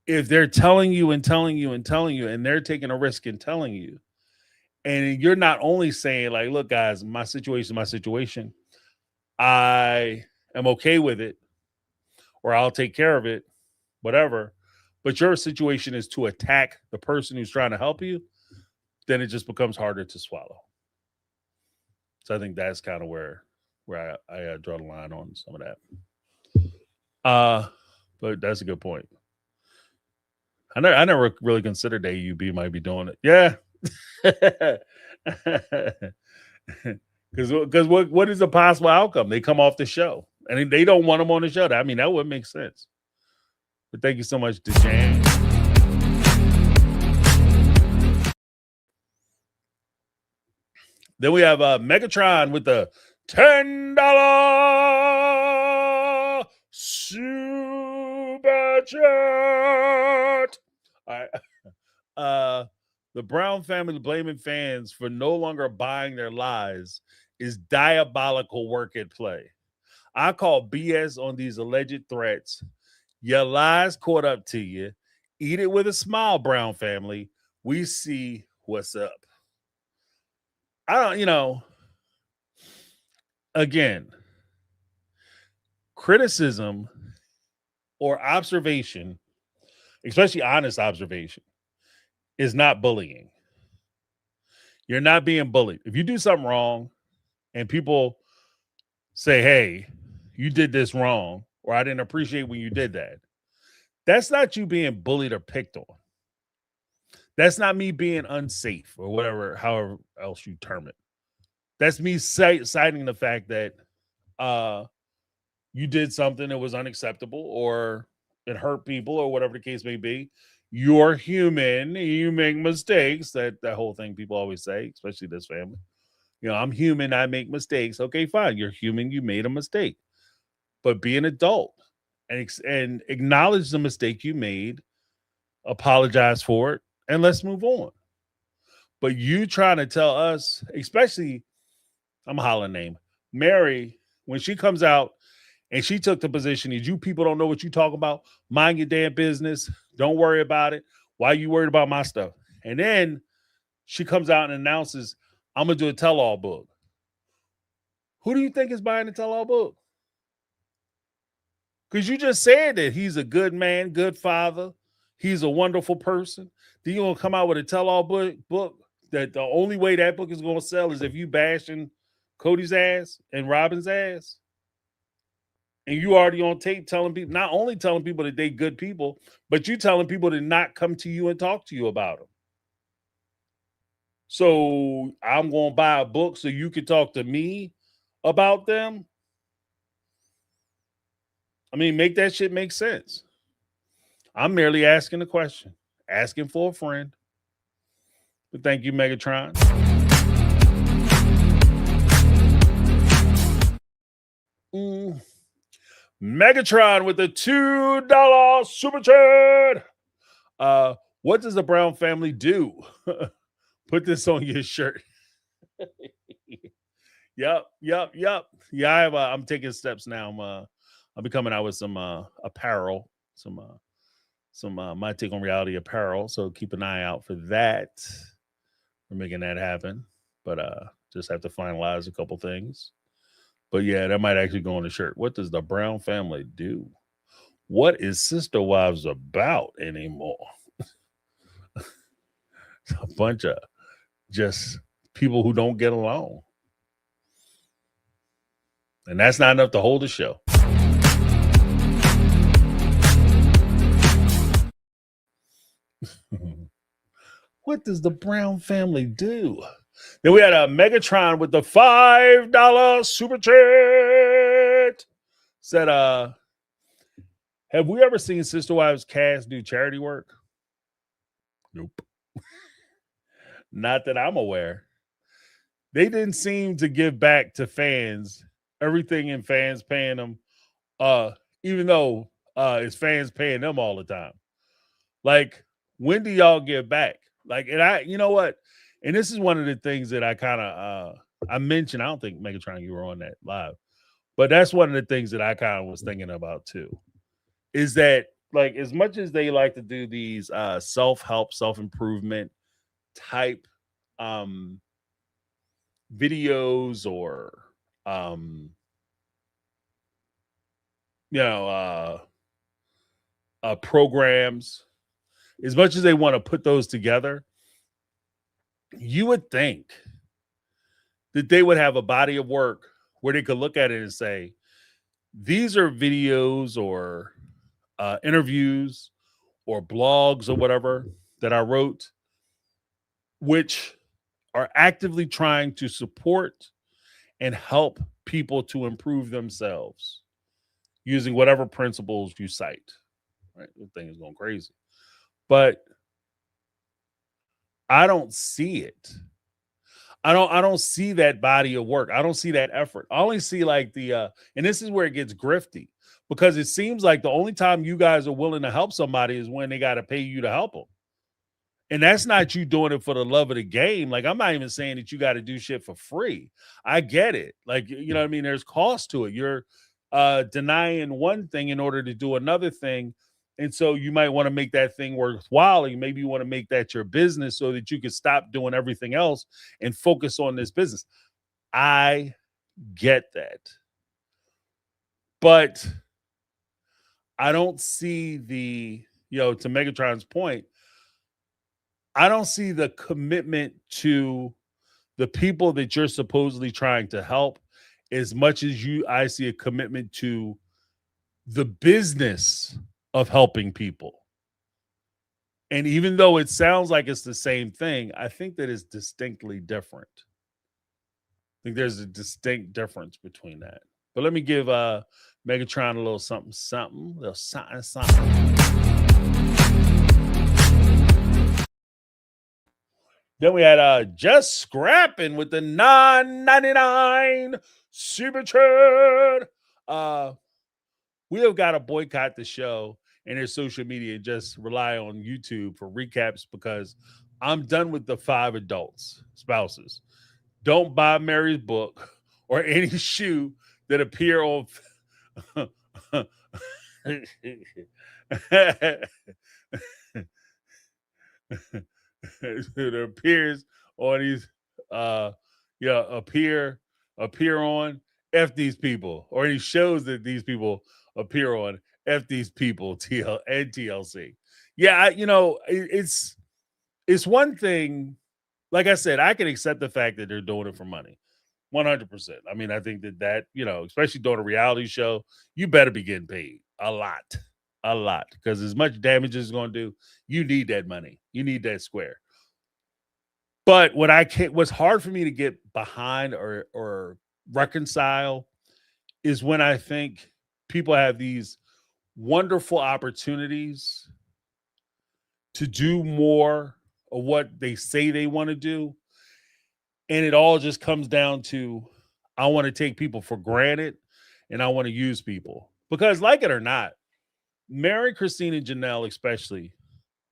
if they're telling you and telling you and telling you, and they're taking a risk in telling you, and you're not only saying, like, look, guys, my situation, I am okay with it, or I'll take care of it, whatever, but your situation is to attack the person who's trying to help you, then it just becomes harder to swallow. So I think that's kind of where I draw the line on some of that. But that's a good point. I never really considered AUB might be doing it. Yeah. Because what is the possible outcome? They come off the show and they don't want them on the show. I mean, that would make sense. But thank you so much, DeJan. Then we have Megatron with the $10 super it. All right. The Brown family blaming fans for no longer buying their lies is diabolical work at play. I call BS on these alleged threats. Your lies caught up to you. Eat it with a smile, Brown family. We see what's up. Again, criticism or observation, especially honest observation, is not bullying. You're not being bullied. If you do something wrong and people say, hey, you did this wrong, or I didn't appreciate when you did that, that's not you being bullied or picked on. That's not me being unsafe or whatever, however else you term it. That's me citing the fact that you did something that was unacceptable or it hurt people or whatever the case may be. You're human. You make mistakes. That whole thing people always say, especially this family. I'm human. I make mistakes. Okay, fine. You're human. You made a mistake. But be an adult and acknowledge the mistake you made, apologize for it, and let's move on. But you trying to tell us, especially, I'm hollering name, Mary, when she comes out and she took the position that you people don't know what you talk about, mind your damn business, don't worry about it. Why are you worried about my stuff? And then she comes out and announces, I'm going to do a tell-all book. Who do you think is buying the tell-all book? Because you just said that he's a good man, good father. He's a wonderful person. Then you're going to come out with a tell-all book that the only way that book is going to sell is if you bashing Cody's ass and Robin's ass. And you already on tape telling people, not only telling people that they good people, but you telling people to not come to you and talk to you about them. So I'm going to buy a book so you can talk to me about them. I mean, make that shit make sense. I'm merely asking a question, asking for a friend. But thank you, Megatron. Megatron with the $2 super chat. What does the Brown family do? Put this on your shirt. Yep. Yeah, I'm taking steps now. I'm be coming out with some apparel, some my take on reality apparel. So keep an eye out for that. We're making that happen, but just have to finalize a couple things. But yeah, that might actually go on the shirt. What does the Brown family do? What is Sister Wives about anymore? A bunch of just people who don't get along. And that's not enough to hold a show. What does the Brown family do? Then we had a Megatron with the $5 super chat. Said, have we ever seen Sister Wives cast do charity work? Nope. Not that I'm aware. They didn't seem to give back to fans everything in fans paying them, even though it's fans paying them all the time. Like, when do y'all give back? Like, and you know what? And this is one of the things that I kind of I mentioned. I don't think Megatron, you were on that live, but that's one of the things that I kind of was thinking about too. Is that, like, as much as they like to do these self-help, self-improvement type videos or programs, as much as they want to put those together, you would think that they would have a body of work where they could look at it and say, these are videos or interviews or blogs or whatever that I wrote, which are actively trying to support and help people to improve themselves using whatever principles you cite. Right? The thing is going crazy. But I don't see it. I don't see that body of work. I don't see that effort. I only see like and this is where it gets grifty, because it seems like the only time you guys are willing to help somebody is when they got to pay you to help them. And that's not you doing it for the love of the game. Like, I'm not even saying that you got to do shit for free. I get it. Like, you know what I mean? There's cost to it. You're denying one thing in order to do another thing. And so you might want to make that thing worthwhile. And maybe you want to make that your business so that you can stop doing everything else and focus on this business. I get that. But I don't see to Megatron's point, I don't see the commitment to the people that you're supposedly trying to help as much as I see a commitment to the business of helping people. And even though it sounds like it's the same thing, I think that it's distinctly different. I think there's a distinct difference between that. But let me give Megatron a little something, a little something. Then we had Just Scrapping with the 9.99 super chat. We have got to boycott the show and their social media and just rely on YouTube for recaps, because I'm done with the 5 spouses. Don't buy Mary's book or any shoe that appear on it appears on these appear on F these people, or any shows that these people appear on F these people, and TLC. Yeah, it's one thing. Like I said, I can accept the fact that they're doing it for money. 100%. I mean, I think that, especially doing a reality show, you better be getting paid a lot, because as much damage as it's going to do, you need that money. You need that square. But what's hard for me to get behind or reconcile is when I think people have these wonderful opportunities to do more of what they say they want to do, and it all just comes down to, I want to take people for granted and I want to use people. Because, like it or not, Mary, Christine, and Janelle especially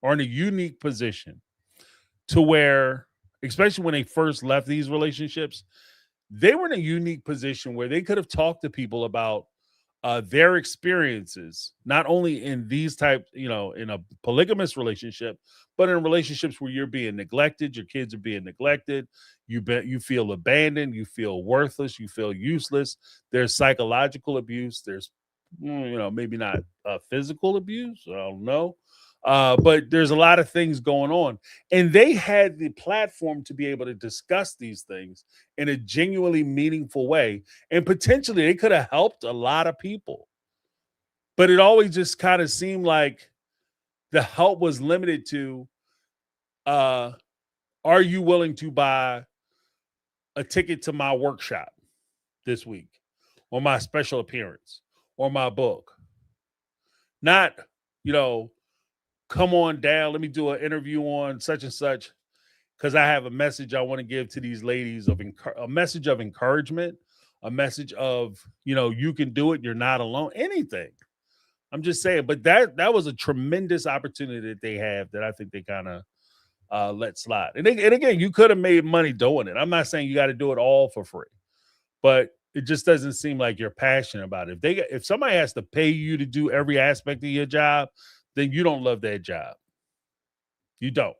are in a unique position to where, especially when they first left these relationships, they were in a unique position where they could have talked to people about their experiences, not only in these types, in a polygamous relationship, but in relationships where you're being neglected, your kids are being neglected, you feel abandoned, you feel worthless, you feel useless. There's psychological abuse. There's, maybe not physical abuse. I don't know. But there's a lot of things going on. And they had the platform to be able to discuss these things in a genuinely meaningful way. And potentially they could have helped a lot of people. But it always just kind of seemed like the help was limited to, are you willing to buy a ticket to my workshop this week, or my special appearance, or my book? Not, come on down, let me do an interview on such and such, because I have a message I want to give to these ladies, a message of encouragement, a message of, you can do it, you're not alone, anything. I'm just saying. But that was a tremendous opportunity that they have that I think they kind of let slide. And again, you could have made money doing it. I'm not saying you got to do it all for free, but it just doesn't seem like you're passionate about it. If somebody has to pay you to do every aspect of your job, then you don't love that job. You don't.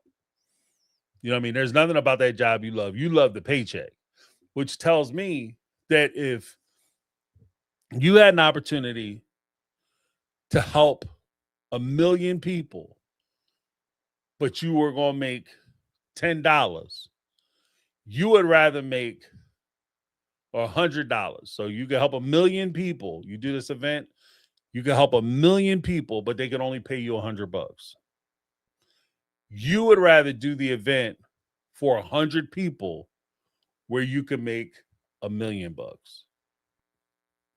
You know what I mean? There's nothing about that job you love. You love the paycheck, which tells me that if you had an opportunity to help 1 million people, but you were going to make $10, you would rather make $100. So you can help 1 million people. You do this event, you can help 1 million people, but they can only pay you $100. You would rather do the event for 100 people where you can make $1 million.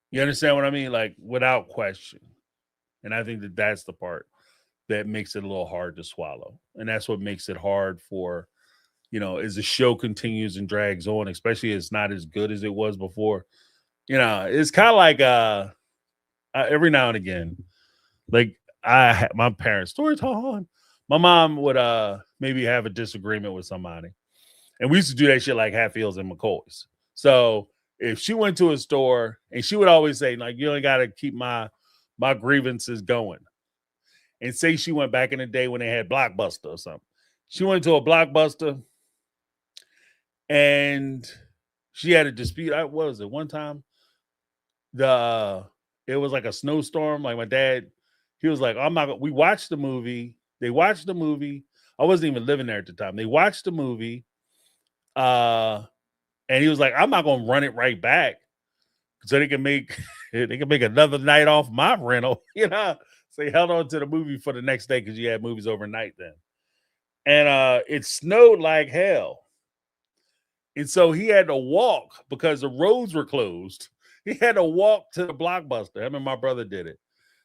You understand what I mean? Like, without question. And I think that that's the part that makes it a little hard to swallow. And that's what makes it hard for, as the show continues and drags on, especially it's not as good as it was before. It's kind of like every now and again, like my parents story time. My mom would maybe have a disagreement with somebody. And we used to do that shit like Hatfields and McCoys. So if she went to a store, and she would always say, like, you only gotta keep my grievances going. And say she went back in the day when they had Blockbuster or something. She went to a Blockbuster and she had a dispute. What was it? One time it was like a snowstorm. Like my dad, he was like, I'm not. We watched the movie. They watched the movie. I wasn't even living there at the time. They watched the movie. And he was like, I'm not gonna run it right back so they can make another night off my rental. So he held on to the movie for the next day because you had movies overnight then. And it snowed like hell. And so he had to walk because the roads were closed. He had to walk to the Blockbuster. Him and my brother did it.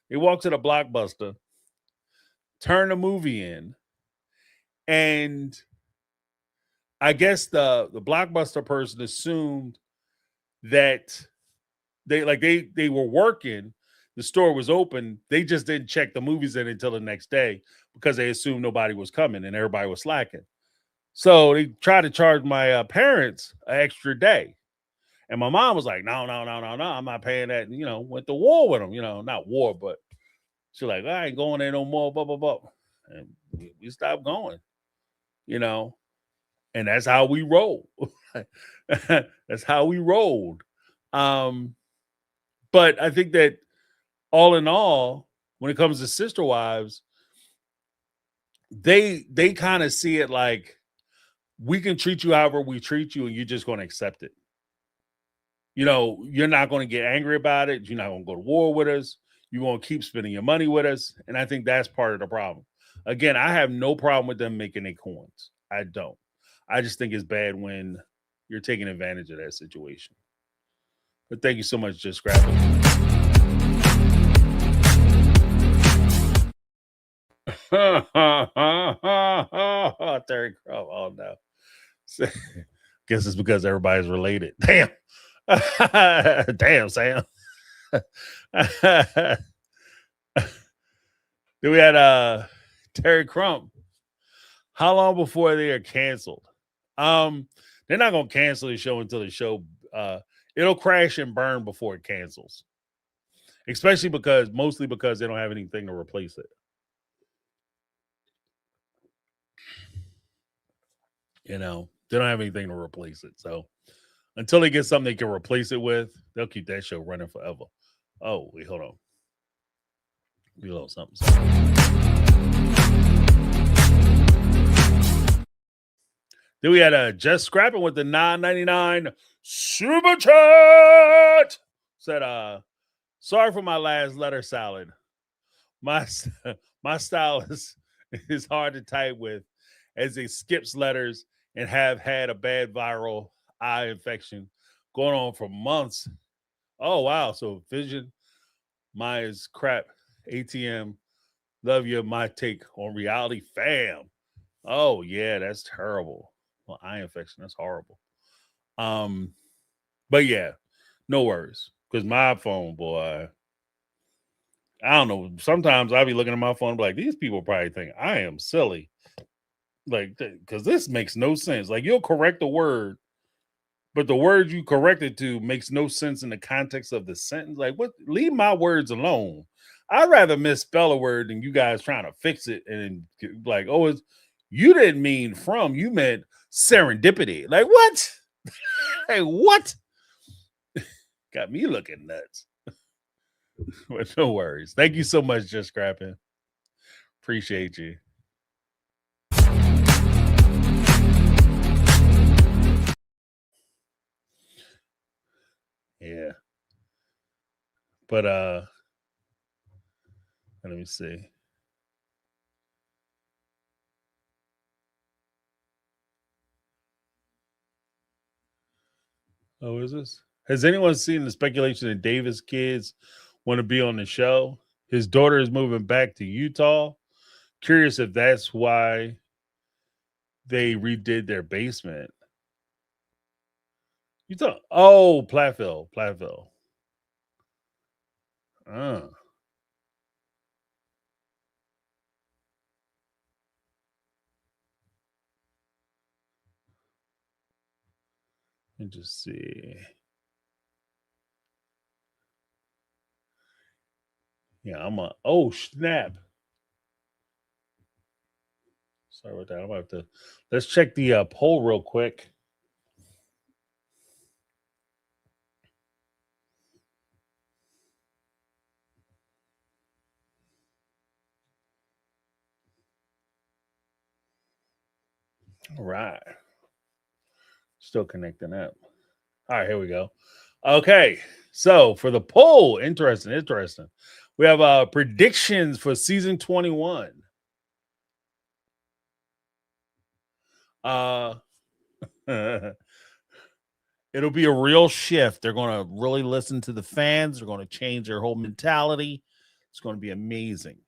He walked to the Blockbuster, turned the movie in, and I guess the Blockbuster person assumed that they were working. The store was open. They just didn't check the movies in until the next day because they assumed nobody was coming and everybody was slacking. So they tried to charge my parents an extra day. And my mom was like, no, I'm not paying that. And, went to war with them, not war, but she's like, I ain't going there no more, blah, blah, blah. And we stopped going, and that's how we roll. That's how we rolled. But I think that all in all, when it comes to sister wives, they kind of see it like, we can treat you however we treat you, and you're just going to accept it. You're not going to get angry about it. You're not going to go to war with us. You're going to keep spending your money with us. And I think that's part of the problem. Again, I have no problem with them making their coins. I don't. I just think it's bad when you're taking advantage of that situation. But thank you so much, Just Scrapping. Terry Crow. Oh, no. Guess it's because everybody's related. Damn. Damn, Sam. Then we had Terry Crump. How long before they are canceled? They're not gonna cancel the show until the show it'll crash and burn before it cancels. Mostly because they don't have anything to replace it. They don't have anything to replace it. So until they get something they can replace it with, they'll keep that show running forever. Oh, wait, hold on. Reload something. Then we had Just Scrapping with the $9.99 super chat. Said, sorry for my last letter salad. My style is hard to type with, as it skips letters and have had a bad viral eye infection going on for months. Oh, wow. So vision, mine is crap. ATM, love you. My take on reality, fam. Oh, yeah, that's terrible. Well, eye infection, that's horrible. But yeah, no worries. Because my phone, boy, I don't know. Sometimes I'll be looking at my phone and be like, these people probably think I am silly. Like, because this makes no sense. Like, you'll correct the word, but the word you corrected to makes no sense in the context of the sentence. Like, what? Leave my words alone. I'd rather misspell a word than you guys trying to fix it and like, oh, you didn't mean from, you meant serendipity. Like, what? Hey, what? Got me looking nuts. But no worries. Thank you so much, Just Scrapping. Appreciate you. Yeah. But let me see. Oh, is this? Has anyone seen the speculation that Davis kids want to be on the show? His daughter is moving back to Utah. Curious if that's why they redid their basement. You thought, oh, Platteville. Uh, let me just see. Yeah, oh, snap. Sorry about that. I'm about to, let's check the poll real quick. All right. Still connecting up. All right, here we go. Okay. So for the poll, interesting. We have predictions for season 21. Uh it'll be a real shift. They're going to really listen to the fans. They're going to change their whole mentality. It's going to be amazing.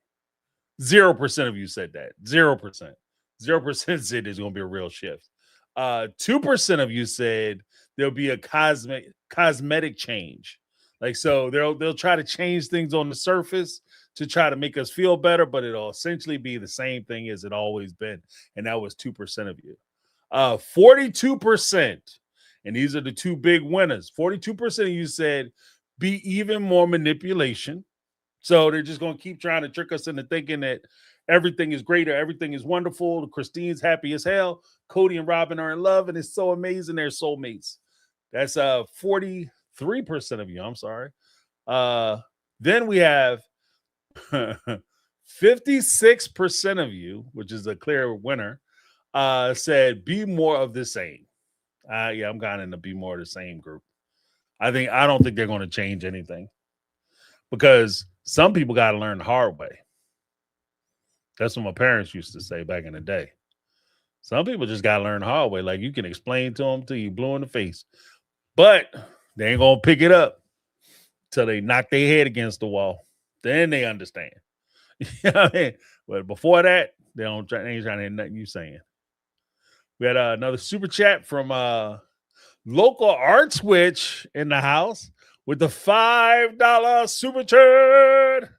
0% of you said that. 0%. 0% said there's going to be a real shift. 2% of you said there'll be a cosmetic change. Like, so they'll try to change things on the surface to try to make us feel better, but it'll essentially be the same thing as it always been. And that was 2% of you. 42%, and these are the two big winners. 42% of you said be even more manipulation. So they're just going to keep trying to trick us into thinking that everything is great or everything is wonderful. Christine's happy as hell. Cody and Robin are in love, and it's so amazing. They're soulmates. That's 43% of you. I'm sorry. Then we have 56% of you, which is a clear winner, said be more of the same. Yeah, I'm kind of in the be more of the same group. I don't think they're going to change anything because some people got to learn the hard way. That's what my parents used to say back in the day. Some people just got to learn the hard way. Like, you can explain to them till you blue in the face, but they ain't going to pick it up till they knock their head against the wall. Then they understand. You know what I mean? But before that, they ain't trying to hear nothing you saying. We had another super chat from Local Art Switch in the house with the $5 super chat.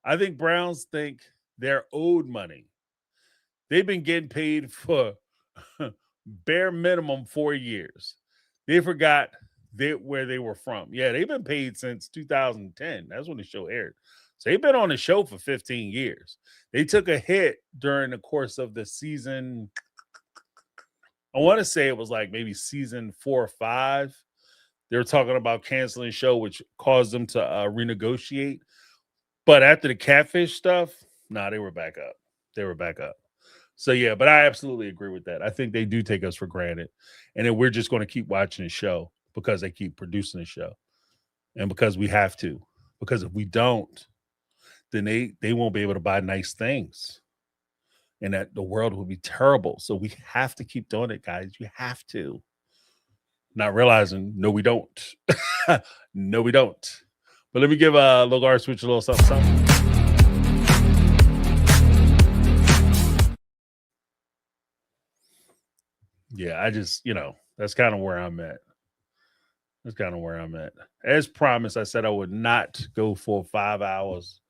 I think Browns think they're owed money. They've been getting paid for bare minimum 4 years. They forgot where they were from. Yeah, they've been paid since 2010. That's when the show aired. So they've been on the show for 15 years. They took a hit during the course of the season. I want to say it was like maybe season 4 or 5. They were talking about canceling the show, which caused them to renegotiate. But after the catfish stuff, they were back up. So, yeah, but I absolutely agree with that. I think they do take us for granted. And then we're just going to keep watching the show because they keep producing the show. And because we have to. Because if we don't, then they won't be able to buy nice things. And that the world will be terrible. So we have to keep doing it, guys. You have to. Not realizing, no, we don't. No, we don't. But let me give Logar Switch a little something. Yeah, I just, that's kind of where I'm at. As promised, I said I would not go for 5 hours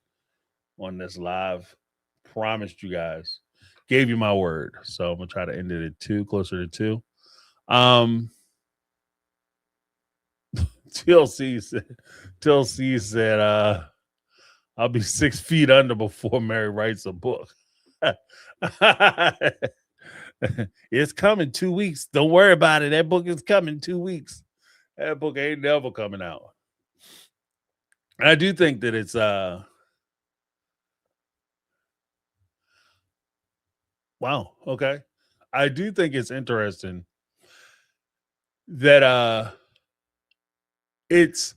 on this live. Promised you guys. Gave you my word. So I'm going to try to end it at 2, closer to 2. TLC said, I'll be 6 feet under before Mary writes a book. It's coming 2 weeks. Don't worry about it. That book is coming 2 weeks. That book ain't never coming out. And I do think that it's wow, okay. I do think it's interesting that it's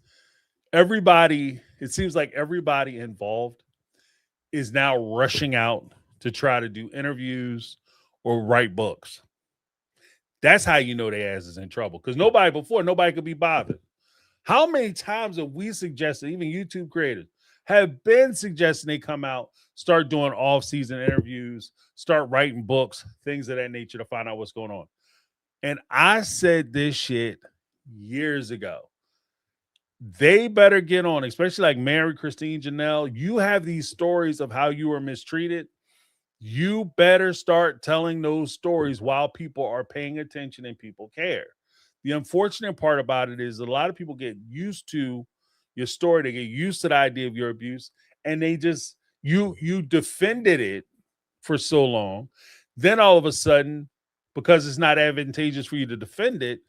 everybody, it seems like everybody involved is now rushing out to try to do interviews or write books. That's how you know their ass is in trouble. Because nobody could be bothered. How many times have we suggested, even YouTube creators, have been suggesting they come out, start doing off-season interviews, start writing books, things of that nature to find out what's going on. And I said this shit years ago. They better get on, especially like Mary, Christine, Janelle. You have these stories of how you were mistreated. You better start telling those stories while people are paying attention and people care. The unfortunate part about it is a lot of people get used to your story. They get used to the idea of your abuse, and they just you defended it for so long. Then all of a sudden, because it's not advantageous for you to defend it,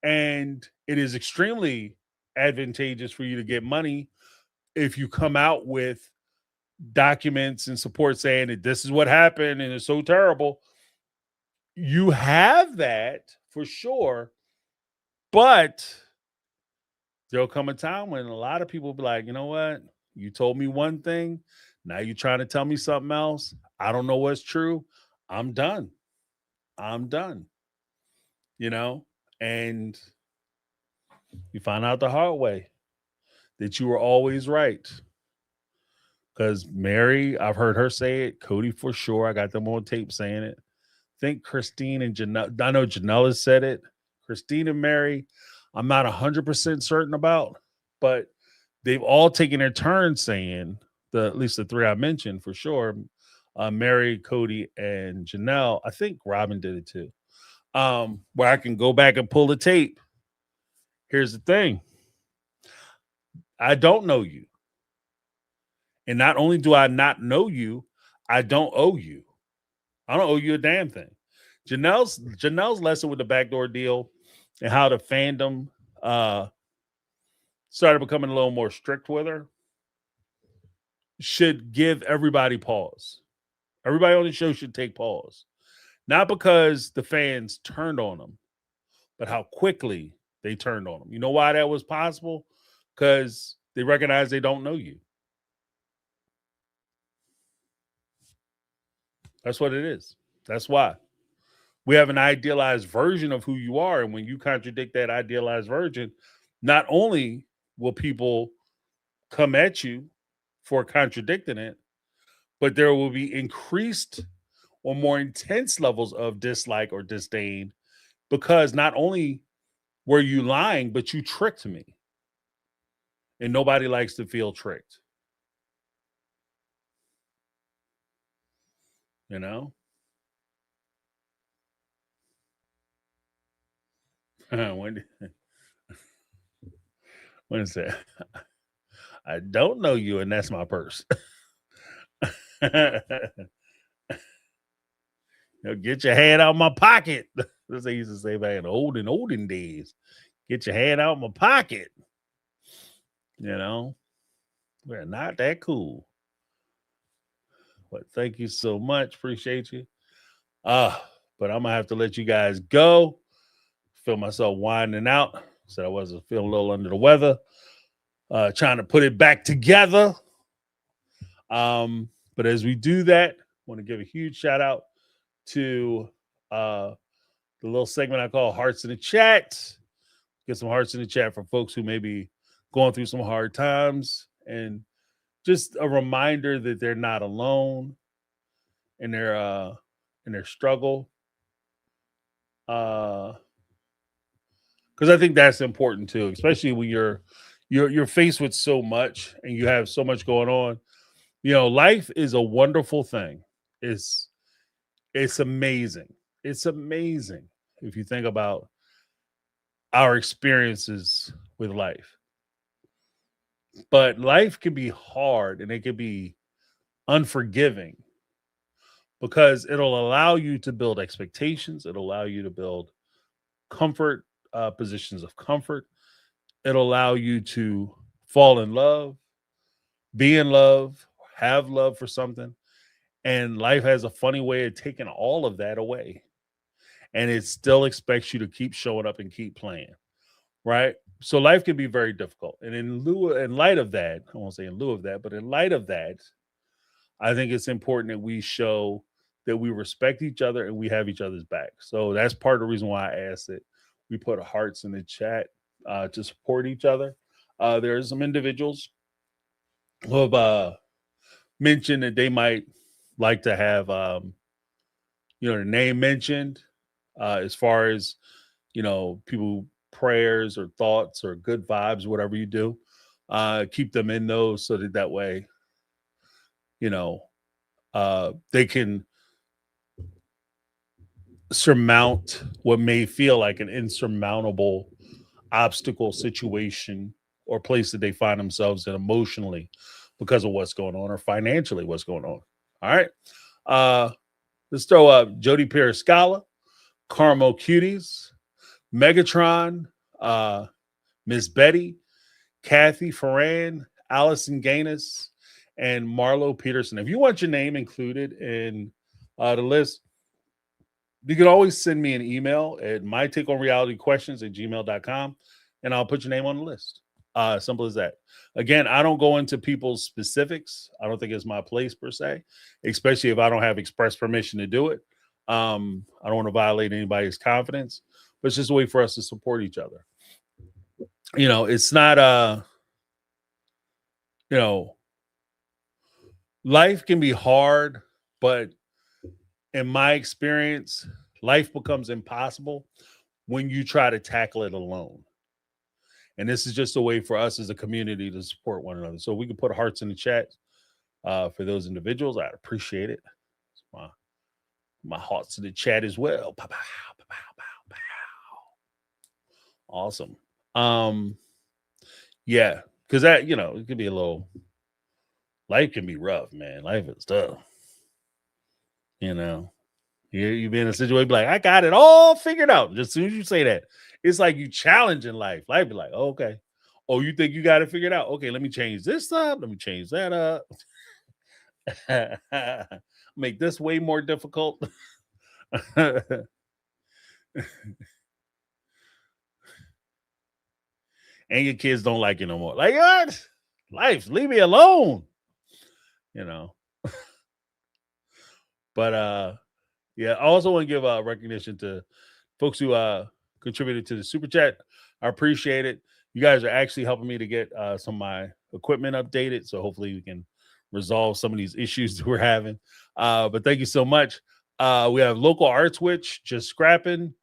and it is extremely advantageous for you to get money if you come out with documents and support saying that this is what happened and it's so terrible. You have that for sure, but there'll come a time when a lot of people will be like, you know what? You told me one thing. Now you're trying to tell me something else. I don't know what's true. I'm done. I'm done. You know? And you find out the hard way that you were always right. Because Mary, I've heard her say it. Cody, for sure. I got them on tape saying it. I think Christine and Janelle, I know Janelle has said it. Christine and Mary, I'm not 100% certain about, but they've all taken their turn saying, at least the three I mentioned for sure, Mary, Cody, and Janelle. I think Robin did it too. Where I can go back and pull the tape. Here's the thing. I don't know you. And not only do I not know you, I don't owe you. I don't owe you a damn thing. Janelle's lesson with the backdoor deal and how the fandom started becoming a little more strict with her should give everybody pause. Everybody on the show should take pause. Not because the fans turned on them, but how quickly they turned on them. You know why that was possible? Because they recognize they don't know you. That's what it is. That's why. We have an idealized version of who you are. And when you contradict that idealized version, not only will people come at you for contradicting it, but there will be increased or more intense levels of dislike or disdain because not only were you lying, but you tricked me. And nobody likes to feel tricked. You know? when is that? I don't know you, and that's my purse. Get your hand out of my pocket. That's they used to say back in the olden days. Get your hand out of my pocket. You know, we're not that cool. But thank you so much. Appreciate you. But I'm gonna have to let you guys go. Feel myself winding out. Said I wasn't feeling a little under the weather. Trying to put it back together. But as we do that, I want to give a huge shout out to the little segment I call Hearts in the Chat. Get some hearts in the chat for folks who may be going through some hard times, and just a reminder that they're not alone in their struggle. Because I think that's important too, especially when you're faced with so much and you have so much going on. You know, life is a wonderful thing. It's amazing. It's amazing if you think about our experiences with life. But life can be hard and it can be unforgiving because it'll allow you to build expectations. It'll allow you to build comfort, positions of comfort. It'll allow you to fall in love, be in love, have love for something. And life has a funny way of taking all of that away. And it still expects you to keep showing up and keep playing. Right? So life can be very difficult. And in light of that, I won't say in lieu of that, but in light of that, I think it's important that we show that we respect each other and we have each other's back. So that's part of the reason why I asked that we put hearts in the chat to support each other. There are some individuals who have mentioned that they might like to have the name mentioned, as far as people prayers or thoughts or good vibes, whatever you do. Keep them in those so that way, you know, they can surmount what may feel like an insurmountable obstacle, situation, or place that they find themselves in emotionally because of what's going on, or financially what's going on. All right. Uh let's throw up Jody Periscala, Carmel Cuties, Megatron, uh Miss Betty, Kathy Ferran, Allison Gaines, and Marlo Peterson. If you want your name included in the list, you can always send me an email at mytakeonrealityquestions@gmail.com, and I'll put your name on the list. Simple as that. Again, I don't go into people's specifics. I don't think it's my place per se, especially if I don't have express permission to do it. I don't want to violate anybody's confidence, but it's just a way for us to support each other. It's not you know, life can be hard, but in my experience, life becomes impossible when you try to tackle it alone. And this is just a way for us as a community to support one another. So we can put hearts in the chat for those individuals. I'd appreciate it. My hearts in the chat as well. Pow, pow, pow, pow, pow, pow. Awesome. Yeah, because that, it could be a little, life can be rough, man. Life is tough. You be in a situation like, I got it all figured out. Just as soon as you say that, it's like you challenging life. Life be like, oh, okay. Oh, you think you got it figured out? Okay, let me change this up. Let me change that up. Make this way more difficult. And your kids don't like you no more. Like, what? Life, leave me alone. But yeah, I also want to give recognition to folks who contributed to the super chat. I appreciate it. You guys are actually helping me to get some of my equipment updated, so hopefully we can resolve some of these issues that we're having. But thank you so much. We have Local Arts Witch, Just Scrapping,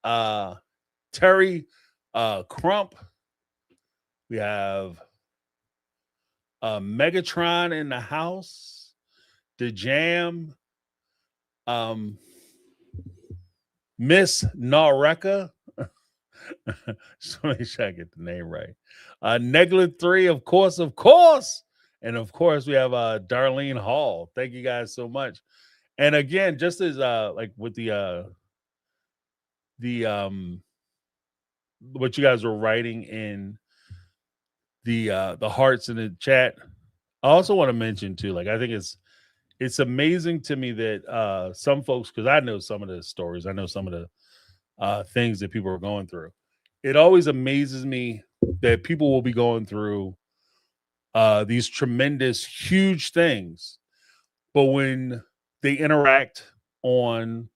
Terry Crump. We have Megatron in the house, The Jam, Miss Nareka. Just make sure I get the name right. Neglet 3, of course. And of course, we have Darlene Hall. Thank you guys so much. And again, just as like with the what you guys were writing in the hearts in the chat, I also want to mention too, like, I think it's amazing to me that some folks, because I know some of the stories, I know some of the things that people are going through. It always amazes me that people will be going through these tremendous, huge things, but when they interact on,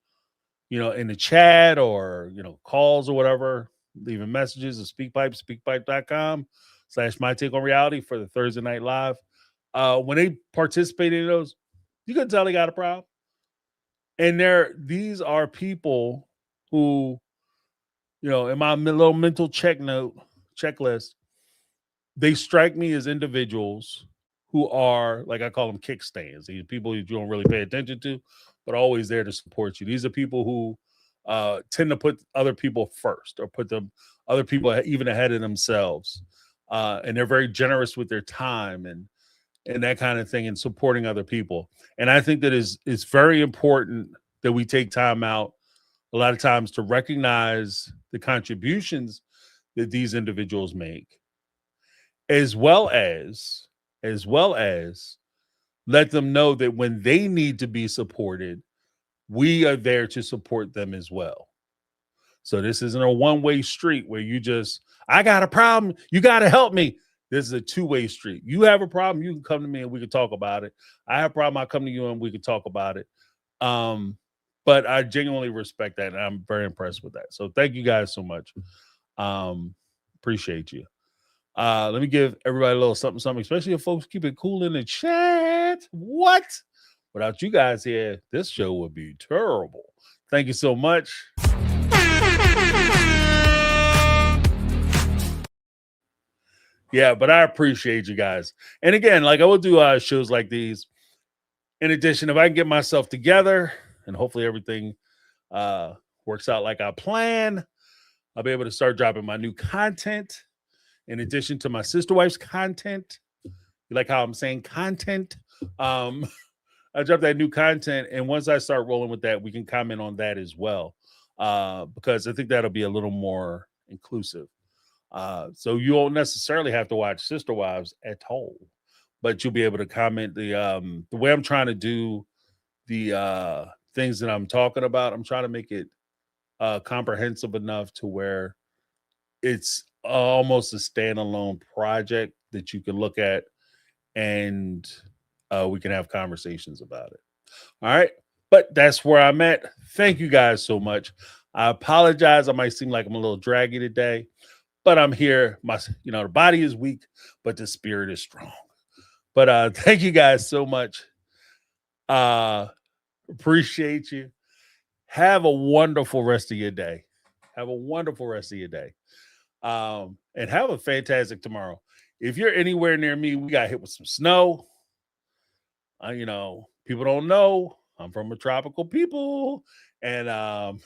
in the chat or, calls or whatever, leaving messages at speakpipe.com/my take on reality for the Thursday Night Live. When they participate in those, you can tell they got a problem. And these are people who, in my little mental checklist, they strike me as individuals who are, like, I call them kickstands. These people you don't really pay attention to, but always there to support you. These are people who tend to put other people first, or put other people even ahead of themselves. And they're very generous with their time and that kind of thing, and supporting other people. And I think that it's very important that we take time out a lot of times to recognize the contributions that these individuals make, as well as let them know that when they need to be supported, we are there to support them as well. So this isn't a one-way street where I got a problem, you got to help me. This is a two-way street. You have a problem, you can come to me and we can talk about it. I have a problem, I come to you and we can talk about it. But I genuinely respect that, and I'm very impressed with that. So thank you guys so much. Appreciate you. Let me give everybody a little something, something, especially if folks keep it cool in the chat. What? Without you guys here, this show would be terrible. Thank you so much. Yeah, but I appreciate you guys. And again, like I will do shows like these. In addition, if I can get myself together and hopefully everything works out like I plan, I'll be able to start dropping my new content in addition to my sister wife's content. You like how I'm saying content? I drop that new content, and once I start rolling with that, we can comment on that as well, because I think that'll be a little more inclusive. So you won't necessarily have to watch Sister Wives at all, but you'll be able to comment the way I'm trying to do the things that I'm talking about. I'm trying to make it comprehensive enough to where it's almost a standalone project that you can look at, and we can have conversations about it. All right. But that's where I'm at. Thank you guys so much. I apologize. I might seem like I'm a little draggy today, but I'm here. The body is weak, but the spirit is strong. But thank you guys so much. Appreciate you. Have a wonderful rest of your day. Have a wonderful rest of your day. And have a fantastic tomorrow. If you're anywhere near me, we got hit with some snow. People don't know I'm from a tropical people, and the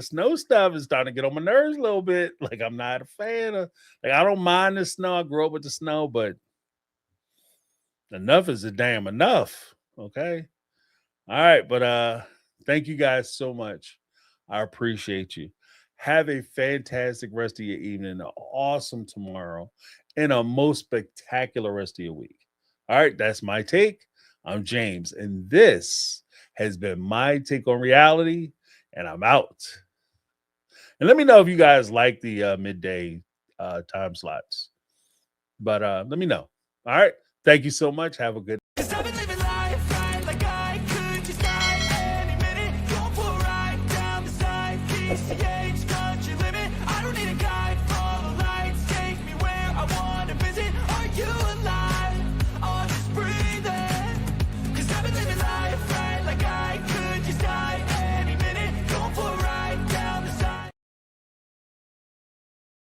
snow stuff is starting to get on my nerves a little bit. Like, I'm not a fan of, I don't mind the snow. I grew up with the snow, but enough is a damn enough. Okay. All right. But thank you guys so much. I appreciate you. Have a fantastic rest of your evening, an awesome tomorrow, and a most spectacular rest of your week. All right, that's my take. I'm James, and this has been my take on reality, and I'm out. And let me know if you guys like the midday time slots. But let me know. All right. Thank you so much. Have a good